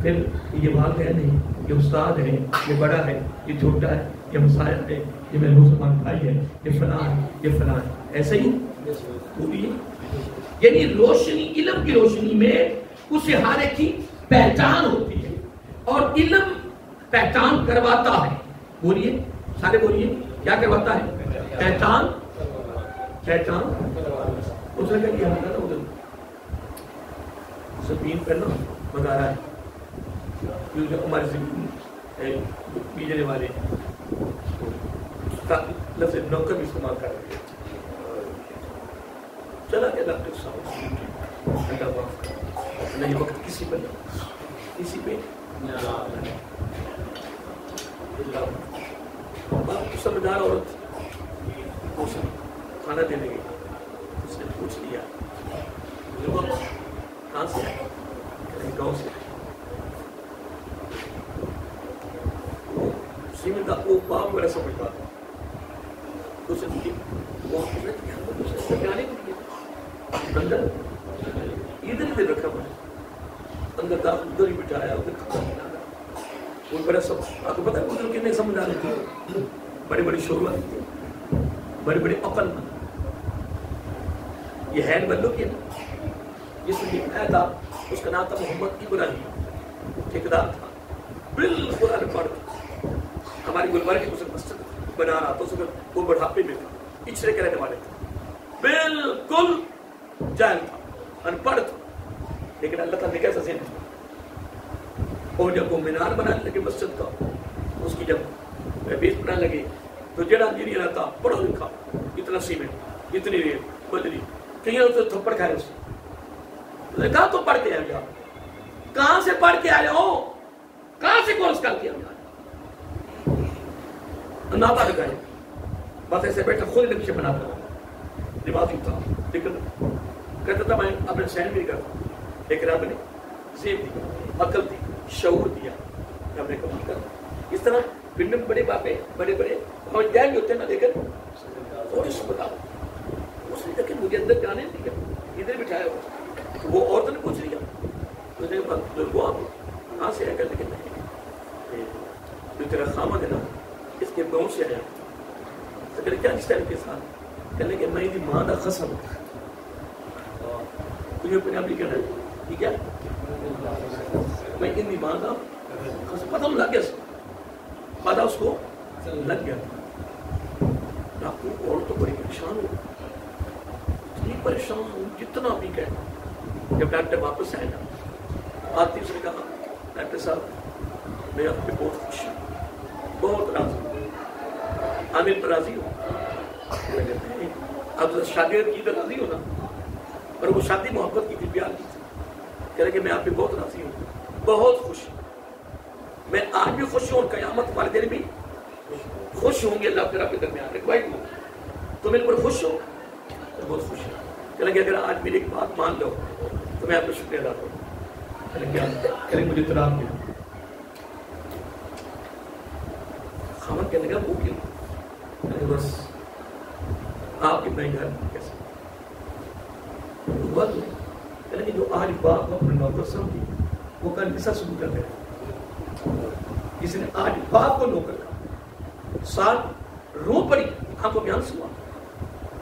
پھر یہ والدین ہے، یہ استاد ہے، یہ بڑا ہے، یہ چھوٹا ہے، یہ مسائل ہے، یہ میرے مسلمان بھائی ہے، یہ فلاں ہے، یہ فلاں ہے. ایسے ہی پوری یعنی روشنی، علم کی روشنی میں اسے ہر ایک کی پہچان ہوتی ہے، اور علم پہچان کرواتا ہے. بولیے سارے بولیے، کیا کرواتا ہے؟ پہچان. اس نے کہا یہ ادھر زمین پہ نا مزارہ ہے، جو ہماری زمین بیجنے والے لفظ نوکر بھی استعمال کر رہے ہیں. چلا کہ ڈاکٹر صاحب نہیں وقت کسی پہ سمجھدار عورت کھانا دینے گئی. اس نے پوچھ لیا کہاں سے ہے؟ گاؤں سے. وہ باپ میرا سمجھتا تھا. اندر ادھر رکھا میں اندر داخل ادھر ہی بٹھایا، ادھر کھانا کھلانا. وہ بڑا سب آپ کو پتا ہے ادھر کتنے سمجھدار تھے، بڑے بڑے شعبہ تھے، بڑے بڑے عقل مند. یہ ہے بلو کیا جس نے آیا تھا، اس کا نام تھا محمد ابراہیم، ٹھیکیدار تھا، بالکل انپڑھ. ہماری گلبرگ کی مسجد بنا رہا تھا، اس وقت وہ بڑھاپے میں تھا، پچھڑے کے رہنے والے تھے، بالکل جاہل تھا، انپڑھ تھا، لیکن اللہ تعالیٰ نے کیسا ذہن تھا. اور جب وہ مینار بنانے لگے مسجد کا، اس کی جب بیس بنانے لگے تو جڑا انجینئر آتا پڑھا لکھا، اتنا سیمنٹ، اتنی ریت بدلی، کہیں اسے تھپڑ کھائے. اس نے کہا تو پڑھ کے آئے، کہاں سے پڑھ کے آئے ہو، کہاں سے کورس کر کے آئے؟ ناپا لگائے، بس ایسے بیٹھا خود نقشے بناتا تھا، نمازی تھا، لیکن کہتا تھا میں اپنے سہن بھی کرتا. لیکن رب نے ذہن دیا، عقل دی، شعور دیا، رب نے کمال کر. اس طرح پنڈ میں بڑے باپے بڑے بڑے ہمیں جائیں بھی ہوتے ہیں نا، لیکن اور اس کو بتاؤ اس نے لیکن مجھے اندر جانے نہیں دیا، ادھر بٹھایا ہوا. وہ عورت نے پوچھ لیا، تو نے بزرگوں آپ کہاں سے آئے گا؟ لیکن نہیں، جو تیرا خامد ہے نا اس کے گاؤں سے آیا. تو پھر کیا اس ٹائم کے ساتھ کہنے کہ میں ماں کا قسم تجھے پنجابی کہنا ہے، ٹھیک ہے، میں ان ماں کا قسم. پتہ لگ گیا، پتہ اس کو لگ گیا. ڈاکٹر اور تو بڑی پریشان ہو، اتنی پریشان ہوں جتنا بھی کہنا. جب ڈاکٹر واپس آئے نا، آتی اس نے کہا ڈاکٹر صاحب میں آپ پہ بہت خوش ہوں، بہت راضی ہوں، عامر پر راضی ہوں. اب شادی کی تو راضی ہو نا، اور وہ شادی محبت کی تھی، پیار کی تھی. کہہ رہے کہ میں آپ پہ بہت راضی ہوں، بہت خوش ہوں. میں آج بھی خوش ہوں، اور قیامت والے دن بھی خوش ہوں گے. اللہ تعالیٰ کے درمیان ایک بھائی ہوں تو میرے پر خوش ہو، بہت خوش ہوں. کہہ رہے کہ اگر آج میری ایک بات مان لو تو میں آپ کو شکریہ ادا کروں. کہہ رہے مجھے طلاق دے. خامن کہنے لگا وہ کیوں؟ بس آپ کتنا ہی گھر کیسے کہنے جو آج باپ اپنے نوکر سمجھی وہ کل کیسا سلوک کر رہے. کسی نے آج باپ کو نوکر کہا، ساتھ رو پڑی، ہم کو بیان سوا.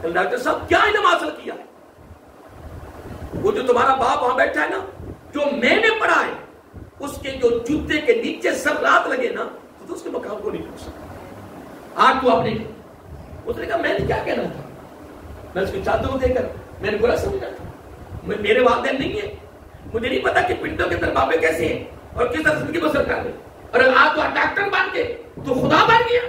ڈاکٹر صاحب کیا علم حاصل کیا ہے؟ وہ جو تمہارا باپ وہاں بیٹھا ہے نا، جو میں نے پڑھا ہے اس کے جو جوتے کے نیچے ذرات لگے نا تو اس کے مقام کو نہیں پہنچ سکتا. آج تو آپ نے اس نے کہا میں نے کیا کہنا تھا, میں اس کی چادر کو دے کر میں نے برا سمجھا تھا, میرے والدین نہیں ہیں, مجھے نہیں پتا کہ پنڈوں کے اندر بابے کیسے ہیں اور کس طرح زندگی بسر کر رہے, اور آج تو ڈاکٹر بن کے تو خدا بن گیا.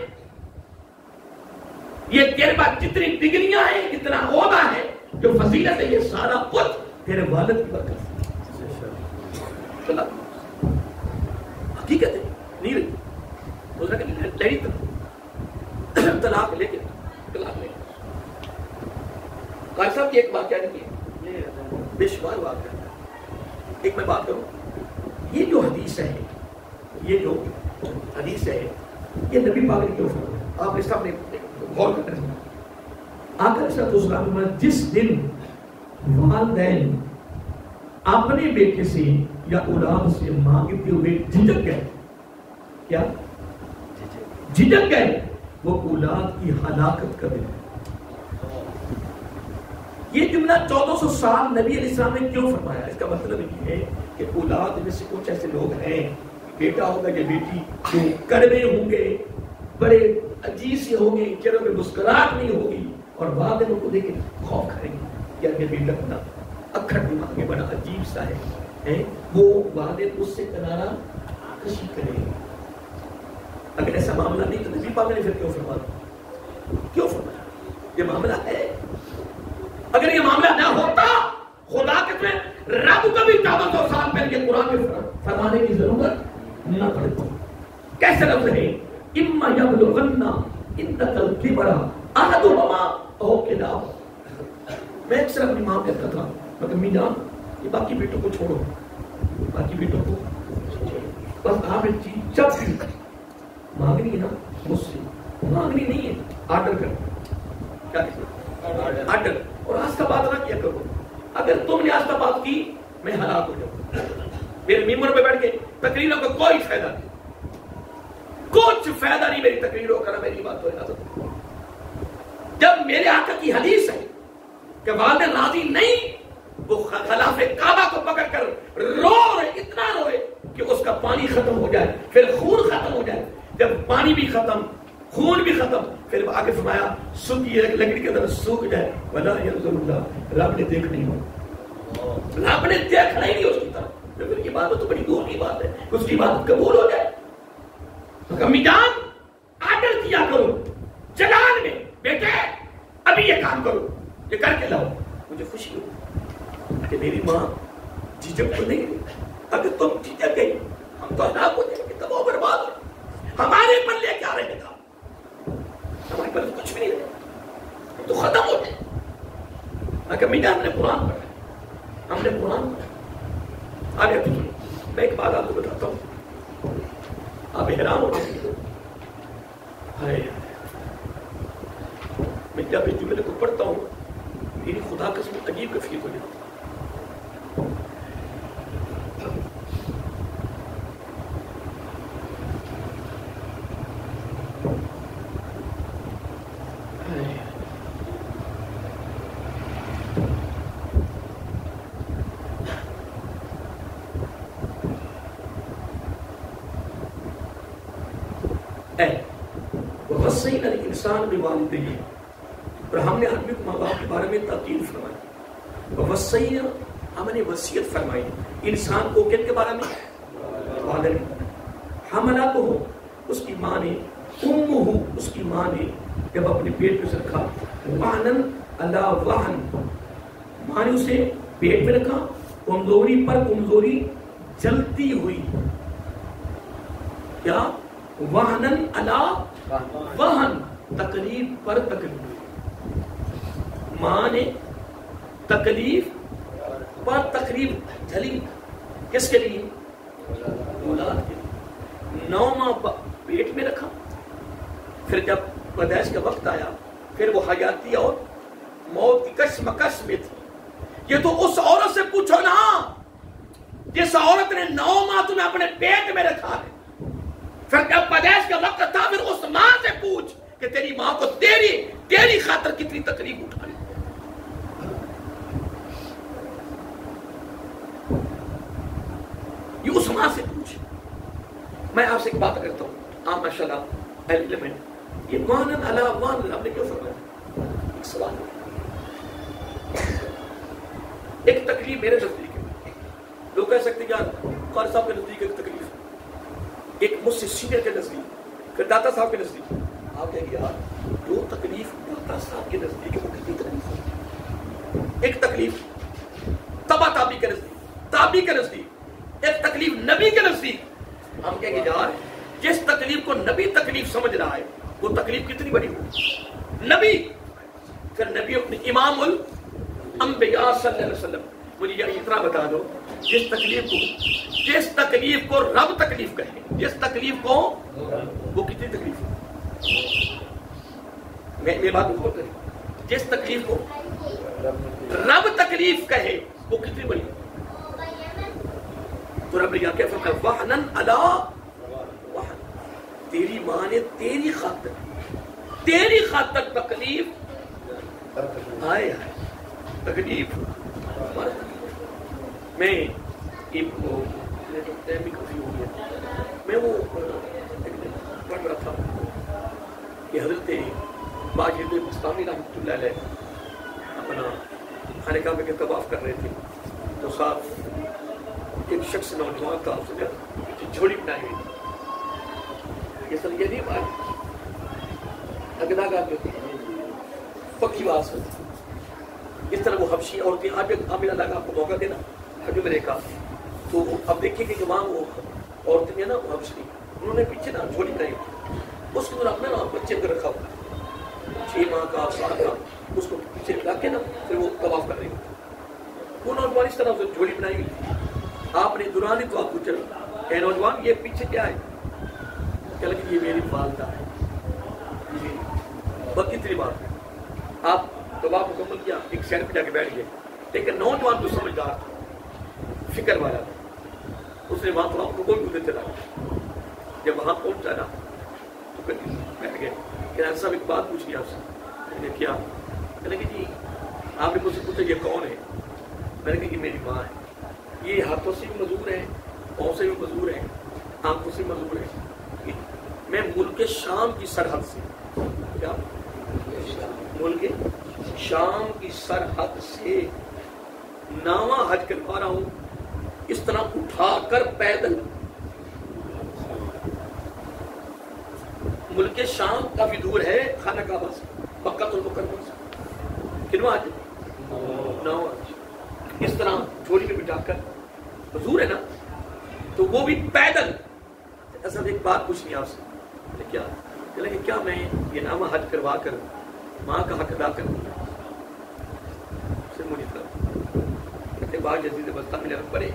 یہ تیرے پاس جتنی ڈگریاں ہیں, جتنا عہدہ ہے, جو فضیلت ہے, یہ سارا کچھ تیرے والد کی برکت ہے. حقیقت ہے نہیں رہی. دوسرا کہ طلاق لے کے قاری صاحب کی ایک واقعہ نہیں ہے, بے شمار واقعہ. ایک میں بات کروں, یہ جو حدیث ہے, یہ جو حدیث ہے, یہ نبی پاک نے کیوں فرمایا؟ آپ اس کا غور کرتے ہیں. آقا صلی اللہ علیہ وسلم جس دن والدین اپنے بیٹے سے یا اولاد سے مانگتے ہوئے جھجک گئے, کیا جھجک گئے, وہ اولاد کی ہلاکت کر دیں. یہ جملہ 1400 سال نبی علیہ السلام نے کیوں فرمایا؟ اس کا مطلب یہ ہے کہ اولاد میں سے کچھ ایسے لوگ ہیں, بیٹا ہوگا یا بیٹی, جو کڑوے ہوں گے, بڑے عجیب سے ہوں گے, چہروں میں مسکراہٹ نہیں ہوگی, اور والدین کو دیکھ کے خوف کریں گے کہ بیٹا بنا اکھڑ دماغ میں بڑا عجیب سا ہے, وہ والدین اس سے کنارہ کشی کریں گے. اگر ایسا معاملہ نہیں تو نبی پاک نے پھر کیوں فرمایا؟ یہ معاملہ ہے. اگر یہ معاملہ نہ ہوتا, خدا کے تمہیں رب کا بھی 1400 سال پہلے قرآن میں فرمانے کی ضرورت نہ پڑتی. کیسے لفظ ہے؟ اما یبلغن عندک الکبر احدہما او کلاہما. میں اکثر اپنی ماں کہتا تھا, مگر امی جان یہ باقی بیٹوں کو چھوڑو, باقی بیٹوں کو بس آپ ایک چیز جب بھی مانگنی ہے نا مجھ سے, مانگنی نہیں ہے, آرڈر کر, کیا کہتے آرڈر, اور آستہ بات نہ کیا کرو. اگر تم نے آستہ بات کی میں ہلاک ہو جاؤں. میرے ممبر پہ بیٹھ کے تقریروں کا کوئی فائدہ نہیں, کچھ فائدہ نہیں میری تقریروں کا, میری بات ہو. جب میرے آقا کی حدیث ہے کہ والدین راضی نہیں, وہ خلاف کعبہ کو پکڑ کر رو رہے, اتنا روئے کہ اس کا پانی ختم ہو جائے, پھر خون ختم ہو جائے. جب پانی بھی ختم, خون بھی ختم, پھر آگے فرمایا سوکھی لکڑی کے اندر سوکھ جائے, ولا ينظر اللہ, رب نے دیکھ نہیں ہو, رب نے دیکھنا ہی نہیں اس کی طرف. پھر یہ بات تو بڑی دور کی بات ہے, اس کی بات قبول ہو جائے. امی جان آرڈر کیا کرو جلال میں, بیٹے ابھی یہ کام کرو, یہ کر کے لاؤ. مجھے خوشی ہو کہ میری ماں جھجک تو نہیں. اگر تم جھجک گئی ہم تو ہلاک ہو جائیں گے, تباہ برباد ہو. ہمارے پر لے کے آ رہے تھا, ہمارے پر کچھ بھی نہیں رہے, تو ختم ہو جائے. اگر میڈیا ہم نے قرآن پڑھا, ہم نے قرآن پڑھا. آگے میں ایک بات آپ کو بتاتا ہوں, آپ حیران ہو جائیں گے. میں جب اس جملے کو پڑھتا ہوں میری خدا قسم عجیب کیفیت ہو جاتی ہے. وصینا الانسان بوالدیہ, اور ہم نے آدمی کو ماں باپ کے بارے میں تاکید فرمائی. وصینا, ہم نے وصیت فرمائی انسان کو کن کے بارے میں؟ والدین. حملہ تو ہو, اس کی ماں نے, امہ, اس کی ماں نے جب اپنے پیٹ میں رکھا, وہنن علی وہن, ماں نے اسے پیٹ میں رکھا, کمزوری پر کمزوری جلتی ہوئی. کیا؟ وہنن علی وہن, تکلیف پر تکلیف. ماں نے تکلیف پر تکلیف جھلی, کس کے لیے؟ اولاد کے لیے. 9 ماہ پیٹ میں رکھا, پھر جب پیدائش کا وقت آیا پھر وہ حیاتی اور موت کی کشمکش میں تھی. یہ تو اس عورت سے پوچھو نا جس عورت نے 9 ماہ تمہیں اپنے پیٹ میں رکھا ہے. پھر جب پیدائش کا وقت تھا پھر اس ماں سے پوچھ کہ تیری ماں کو تیری خاطر کتنی تکلیف اٹھانی. یہ اس ماں ماں سے پوچھ. میں آپ سے ایک بات کرتا ہوں، آپ ماشاء اللہ علم ہے، یہ وانن علی وانن آپ نے کیوں فرمایا؟ ایک سوال ہے. ایک تکلیف میرے نزدیک ہے، لوگ کہہ سکتے ہیں یار قاری صاحب کے نزدیک ایک تکلیف ہے، ایک مجھ سے سینئر کے نزدیک، پھر داتا صاحب کے نزدیک. آپ کہیں گے یار جو تکلیف داتا صاحب کے نزدیک ہے وہ کتنی تکلیف ہے؟ ایک تکلیف تبا تابی کے نزدیک، تابی کے نزدیک، ایک تکلیف نبی کے نزدیک. ہم کہیں گے یار جس تکلیف کو نبی تکلیف سمجھ رہا ہے وہ تکلیف کتنی بڑی ہوگی؟ نبی، پھر نبی اپنے امام الانبیاء صلی اللہ علیہ وسلم. مجھے یہ اتنا بتا دو، جس تکلیف کو رب تکلیف کہے، جس تکلیف کو وہ کتنی تکلیف ہے؟ میں بات کو کریں، جس تکلیف کو رب تکلیف کہے وہ کتنی بڑی ہے؟ تو رب نے کیا فرمایا؟ وحنن علی وحن. تیری ماں نے تیری خاطر تکلیف آئے تکلیف. میں وہ پڑھ رہا تھا کہ حضرت باجد مستانی رحمۃ اللہ علیہ اپنا خانہ کعبہ کے طواف کر رہے تھے، تو صاحب ایک شخص نوجوان تھا، اس نے جھولی بنائی ہوئی تھی. یہ سر یہ نہیں بات اگدا گاہ میں پکی آواز ہوتی. اس طرح وہ حبشی عورتیں عامل اللہ کا آپ کو موقع دینا حج میں دیکھا تو اب دیکھیں کہ وہاں وہ عورتیں ہیں نا وہ حبشی، انہوں نے پیچھے نا جھولی بنائی، اس کے اندر اپنا نا بچے کو رکھا ہوا 6 ماہ کا 7 کا، اس کو پیچھے رکھ کے نا پھر وہ طواف کر رہی ہوتی. وہ نوجوان اس طرح سے جھولی بنائی ہوئی تھی. آپ نے دوران ہی تو آپ پوچھا اے نوجوان یہ پیچھے کیا ہے؟ کہنے لگے یہ میری والدہ ہے. بس کتنی بات ہے، آپ طواف مکمل کیا، ایک سائڈ پہ جا کے بیٹھ گئے. لیکن نوجوان تو سمجھدار تھا، فکر والا تھا، اس نے وہاں طواف کو کوئی چلا. جب وہاں پہنچا نا تو بیٹھ گئے کہ صاحب ایک بات پوچھنی آپ سے. میں نے کیا؟ کہنے لگے جی آپ نے مجھ سے پوچھا یہ کون ہے؟ میں نے کہا یہ میری ماں ہے. یہ ہاتھوں سے بھی مزدور ہے، پاؤں سے بھی مزدور ہے، آنکھوں سے مزدور ہے. میں ملک شام کی سرحد سے، کیا ملک شام کی سرحد سے نامہ حج کروا رہا ہوں، اس طرح اٹھا کر پیدل. ملک شام کافی دور ہے خانہ کعبہ سے، مکہ المکرمہ سے، کنواں حج 9 حج. اس طرح جھولی میں بٹھا کر حضور ہے نا، تو وہ بھی پیدل. اصل ایک بات پوچھنی آپ سے، کیا کہ کیا میں یہ نامہ حج کروا کر ماں کا حق ادا کروں؟ پھر مجھے کہتے بعض جدید بستانی میں بڑے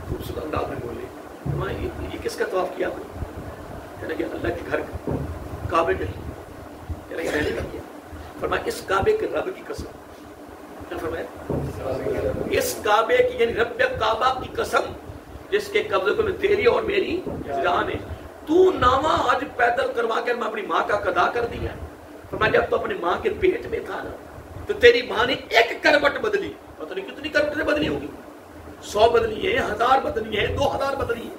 خوبصورت انداز میں بولے ماں یہ کس کا طواف کیا؟ کہنے کہ اللہ کے گھر کعبے میں. کہنے کہ میں نے کیا؟ فرمایا اس کعبے کے رب کی قسم. کیا فرمایا؟ اس کعبے کی یعنی رب کعبہ کی قسم جس کے قبضے میں تیری اور میری جان ہے، تو نامہ حج پیدل کروا کر میں اپنی ماں کا قضا کر دیا. فرمایا جب تو اپنی ماں کے پیٹ میں تھا نا تو تیری ماں نے ایک کروٹ بدلی، پتہ نہیں کتنی کروٹیں بدلی ہوگی، 100 بدلی ہے، 1000 بدلی ہے، 2000 بدلی ہے.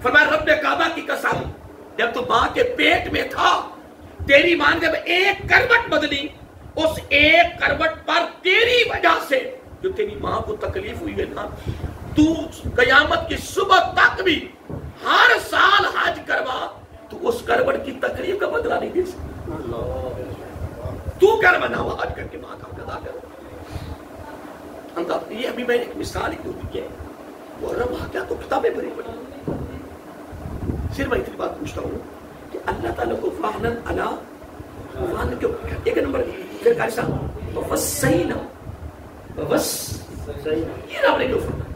فرمایا رب کعبہ کی قسم جب تو ماں کے پیٹ میں تھا تیری ماں نے جب ایک کروٹ بدلی، اس ایک کروٹ پر تیری وجہ سے جو تیری ماں کو تکلیف ہوئی ہے نا، تو قیامت کی صبح تک بھی ہر سال حج کروا تو اس کروٹ کی تکلیف کا بدلہ نہیں دے سکتا. تو کر بنا ہوا حج کر کے ماں کا قضا کرو. یہ ابھی میں ایک مثال ہی دی ہے، وہ رب کیا تو کتابیں بھری پڑی. صرف میں اتنی بات پوچھتا ہوں کہ اللہ تعالیٰ کو فاہنن علی وحن کیوں؟ ایک نمبر پھر قاری صاحب وصینا بس یہ رب نے کیوں فرمایا؟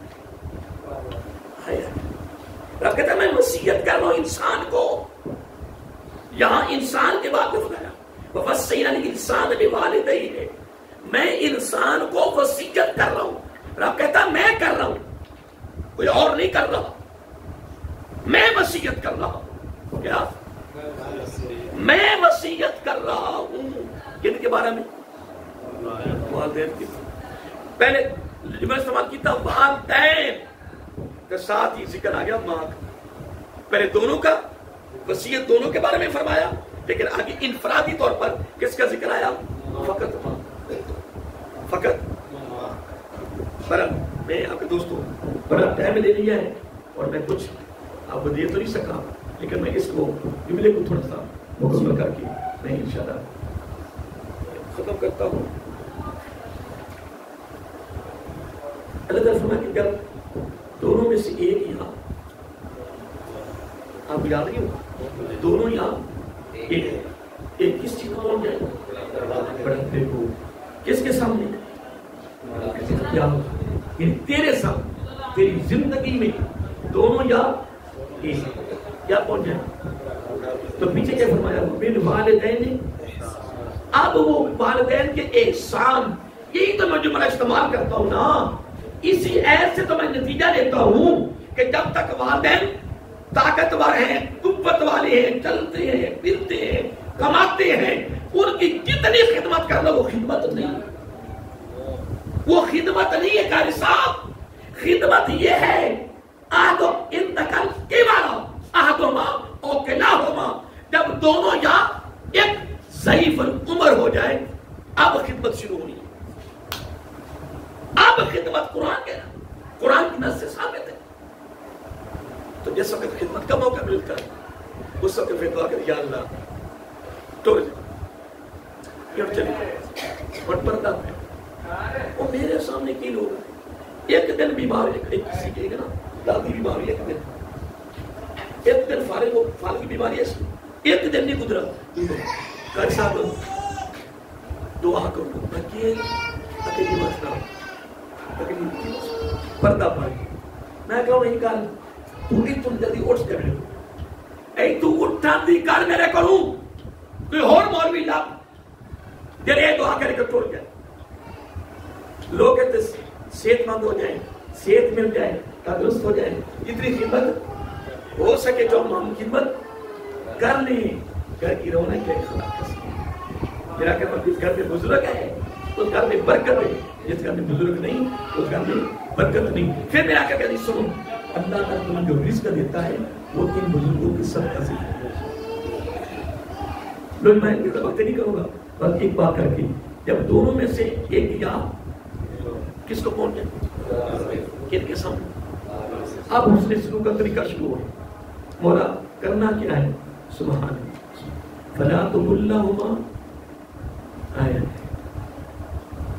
رب کہتا ہے میں وصیت کر رہا ہوں انسان کو. یہاں انسان کے بات میں فرمایا وصینا الانسان بوالدیہ، میں انسان کو وصیت کر رہا ہوں. رب کہتا ہے میں کر رہا ہوں، کوئی اور نہیں کر رہا، میں وصیت کر رہا ہوں. کیا میں وصیت کر رہا ہوں؟ کن کے بارے میں؟ والدین کے. پہلے میں استعمال کیا تھا والدین، تو ساتھ ہی ذکر آ گیا ماں کا. پہلے دونوں کا وصیت دونوں کے بارے میں فرمایا، لیکن آگے انفرادی طور پر کس کا ذکر آیا؟ فقط ماں. فقط برا میں آپ کے دوستوں بڑا ٹائم لے لیا ہے اور میں کچھ آپ کو دے تو نہیں سکا، لیکن میں اس کو جملے کو تھوڑا سا مکمل کر کے میں انشاءاللہ ختم کرتا ہوں. اللہ تعالیٰ فرمایا کہ جب دونوں میں سے ایک یہاں، آپ کو یاد نہیں ہوگا، دونوں یہاں ایک کس چیز کو پہنچ جائے؟ بڑھتے کو کس کے سامنے؟ تیرے سامنے، تیری زندگی میں دونوں یا کیا پہنچ جائے. تو پیچھے کیا فرمایا؟ بن والدین. اب وہ والدین کے احسان، یہی تو میں جملہ استعمال کرتا ہوں نا، اسی ایت سے تو میں نتیجہ لیتا ہوں کہ جب تک والدین طاقتور ہیں، قوت والے ہیں، چلتے ہیں، پھرتے ہیں، کماتے ہیں، ان کی کتنی خدمت کرنا وہ خدمت نہیں. وہ خدمت نہیں ہے قاری صاحب. خدمت یہ ہے آدو انتقال کی مانا آدوما او کلاہما، جب دونوں یا ایک ضعیف العمر ہو جائے اب خدمت شروع ہونی ہے. اب خدمت قرآن کی نص سے ثابت ہے. تو جس وقت خدمت کا موقع ملتا ہے اس وقت پھر دعا کر یا اللہ توڑ جب چلے اور پردہ پہ اور میرے سامنے کی لوگ ایک دن بیمار ہے، کسی کے نا دادی بیماری ہے، ایک دن فارغ کی بیماری ہے، ایک دن نہیں گزرا. قاری صاحب دعا کرو بلکہ اکیلی مسئلہ پردہ پڑ. میں کہوں نہیں کال تم جلدی اٹھ جائے اے تو اٹھا دی کر میرے کروں کوئی اور مولوی لب جب یہ دعا کرے کہ ٹوٹ جائے. لوگ کہتے صحت مند ہو جائیں، صحت مل جائے، تندرست ہو جائے، اتنی خدمت ہو سکے جو ہم خدمت کر لیں. گھر کی رونق ہے، میرا کہنا جس گھر میں بزرگ ہے اس گھر میں برکت ہے، جس گھر میں بزرگ نہیں اس گھر میں برکت نہیں. پھر میرا کہنا نہیں سنو، اللہ تعالیٰ تمہیں جو رزق دیتا ہے وہ ان بزرگوں کی صدقہ سے ہے. لوگ میں وقت نہیں کروں گا، بس ایک بات کر کے جب دونوں میں سے ایک یا کس کو پہنچ جائے کن کے سامنے اب اس نے شروع کا طریقہ شروع ہو. مولا کرنا کیا ہے؟ سبحان فلا تقل لهما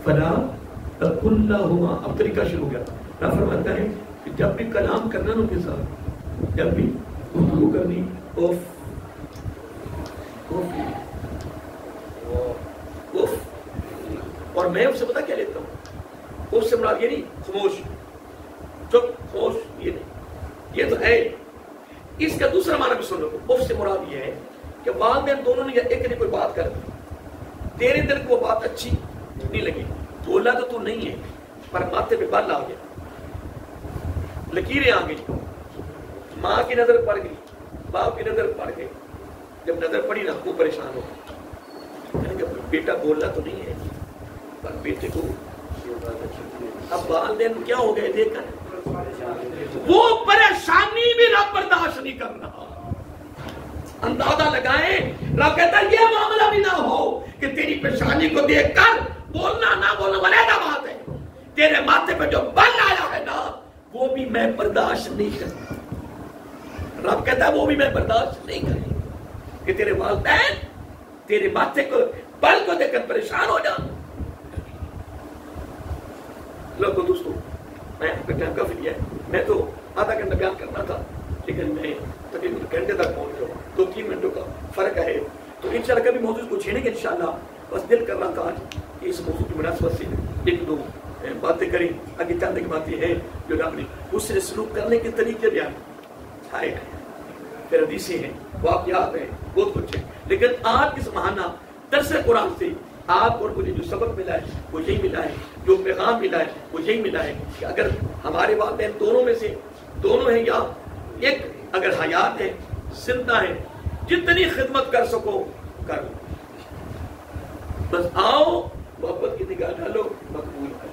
فلا تقل لهما. اب طریقہ شروع ہو گیا. اللہ فرماتا ہے کہ جب بھی کلام کرنا ان کے ساتھ، جب بھی گفتگو کرنی، اور میں اس سے پتا کیا لیتا ہوں؟ اس سے مراد یہ نہیں خاموش چپ خاموش، یہ نہیں، یہ تو ہے. اس کا دوسرا معنی بھی سن لو. اس سے مراد یہ ہے کہ والدین دونوں نے ایک نے کوئی بات کر دی، تیرے دل کو وہ بات اچھی نہیں لگی، بولا تو نہیں ہے پر ماتھے پہ بل آ گیا، لکیریں آ گئی، ماں کی نظر پڑ گئی، باپ کی نظر پڑ گئی. جب نظر پڑی نا وہ پریشان ہو کہ بیٹا بولنا تو نہیں ہے پر بیٹے کو اب والدین کیا ہو گئے دیکھ کر وہ پریشانی بھی رب برداشت نہیں کر رہا. اندازہ لگائیں رب کہتا ہے یہ معاملہ بھی نہ ہو کہ تیری پریشانی کو دیکھ کر بولنا نہ بولنا علیحدہ بات ہے، تیرے ماتھے پہ جو بل آیا ہے نا وہ بھی میں برداشت نہیں کرتا. رب کہتا ہے وہ بھی میں برداشت نہیں کرتا کہ تیرے والدین تیرے ماتھے کو بل کو دیکھ کر پریشان ہو جانا. لوگوں دوستوں میں آپ کا ٹائم کافی لیا ہے، میں تو آدھا گھنٹہ بیان کرنا تھا لیکن میں تقریباً گھنٹے تک پہنچ گیا، 2-3 منٹوں کا فرق ہے. تو انشاءاللہ کبھی موضوع کو چھیڑیں گے انشاءاللہ. بس دل کر رہا تھا آج کہ اس موضوع کی مناسبت سے ایک دو باتیں کریں. آگے چاندے کی باتیں ہیں جو اپنی اس سے سلوک کرنے کے طریقے بیان ہے، پھر حدیثیں ہیں، واقعات ہیں، بہت کچھ ہے. لیکن آج اس ماہانہ درس قرآن سے آپ اور مجھے جو سبق ملا ہے وہ یہی ملا ہے، جو پیغام ملا ہے وہ یہی ملا ہے کہ اگر ہمارے والدین دونوں میں سے دونوں ہیں یا ایک اگر حیات ہے، زندہ ہے، جتنی خدمت کر سکو کرو. بس آؤ محبت کی نگاہ ڈالو، مقبول ہے،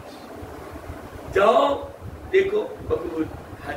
جاؤ دیکھو مقبول ہے.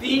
3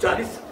40।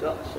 400।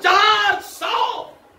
400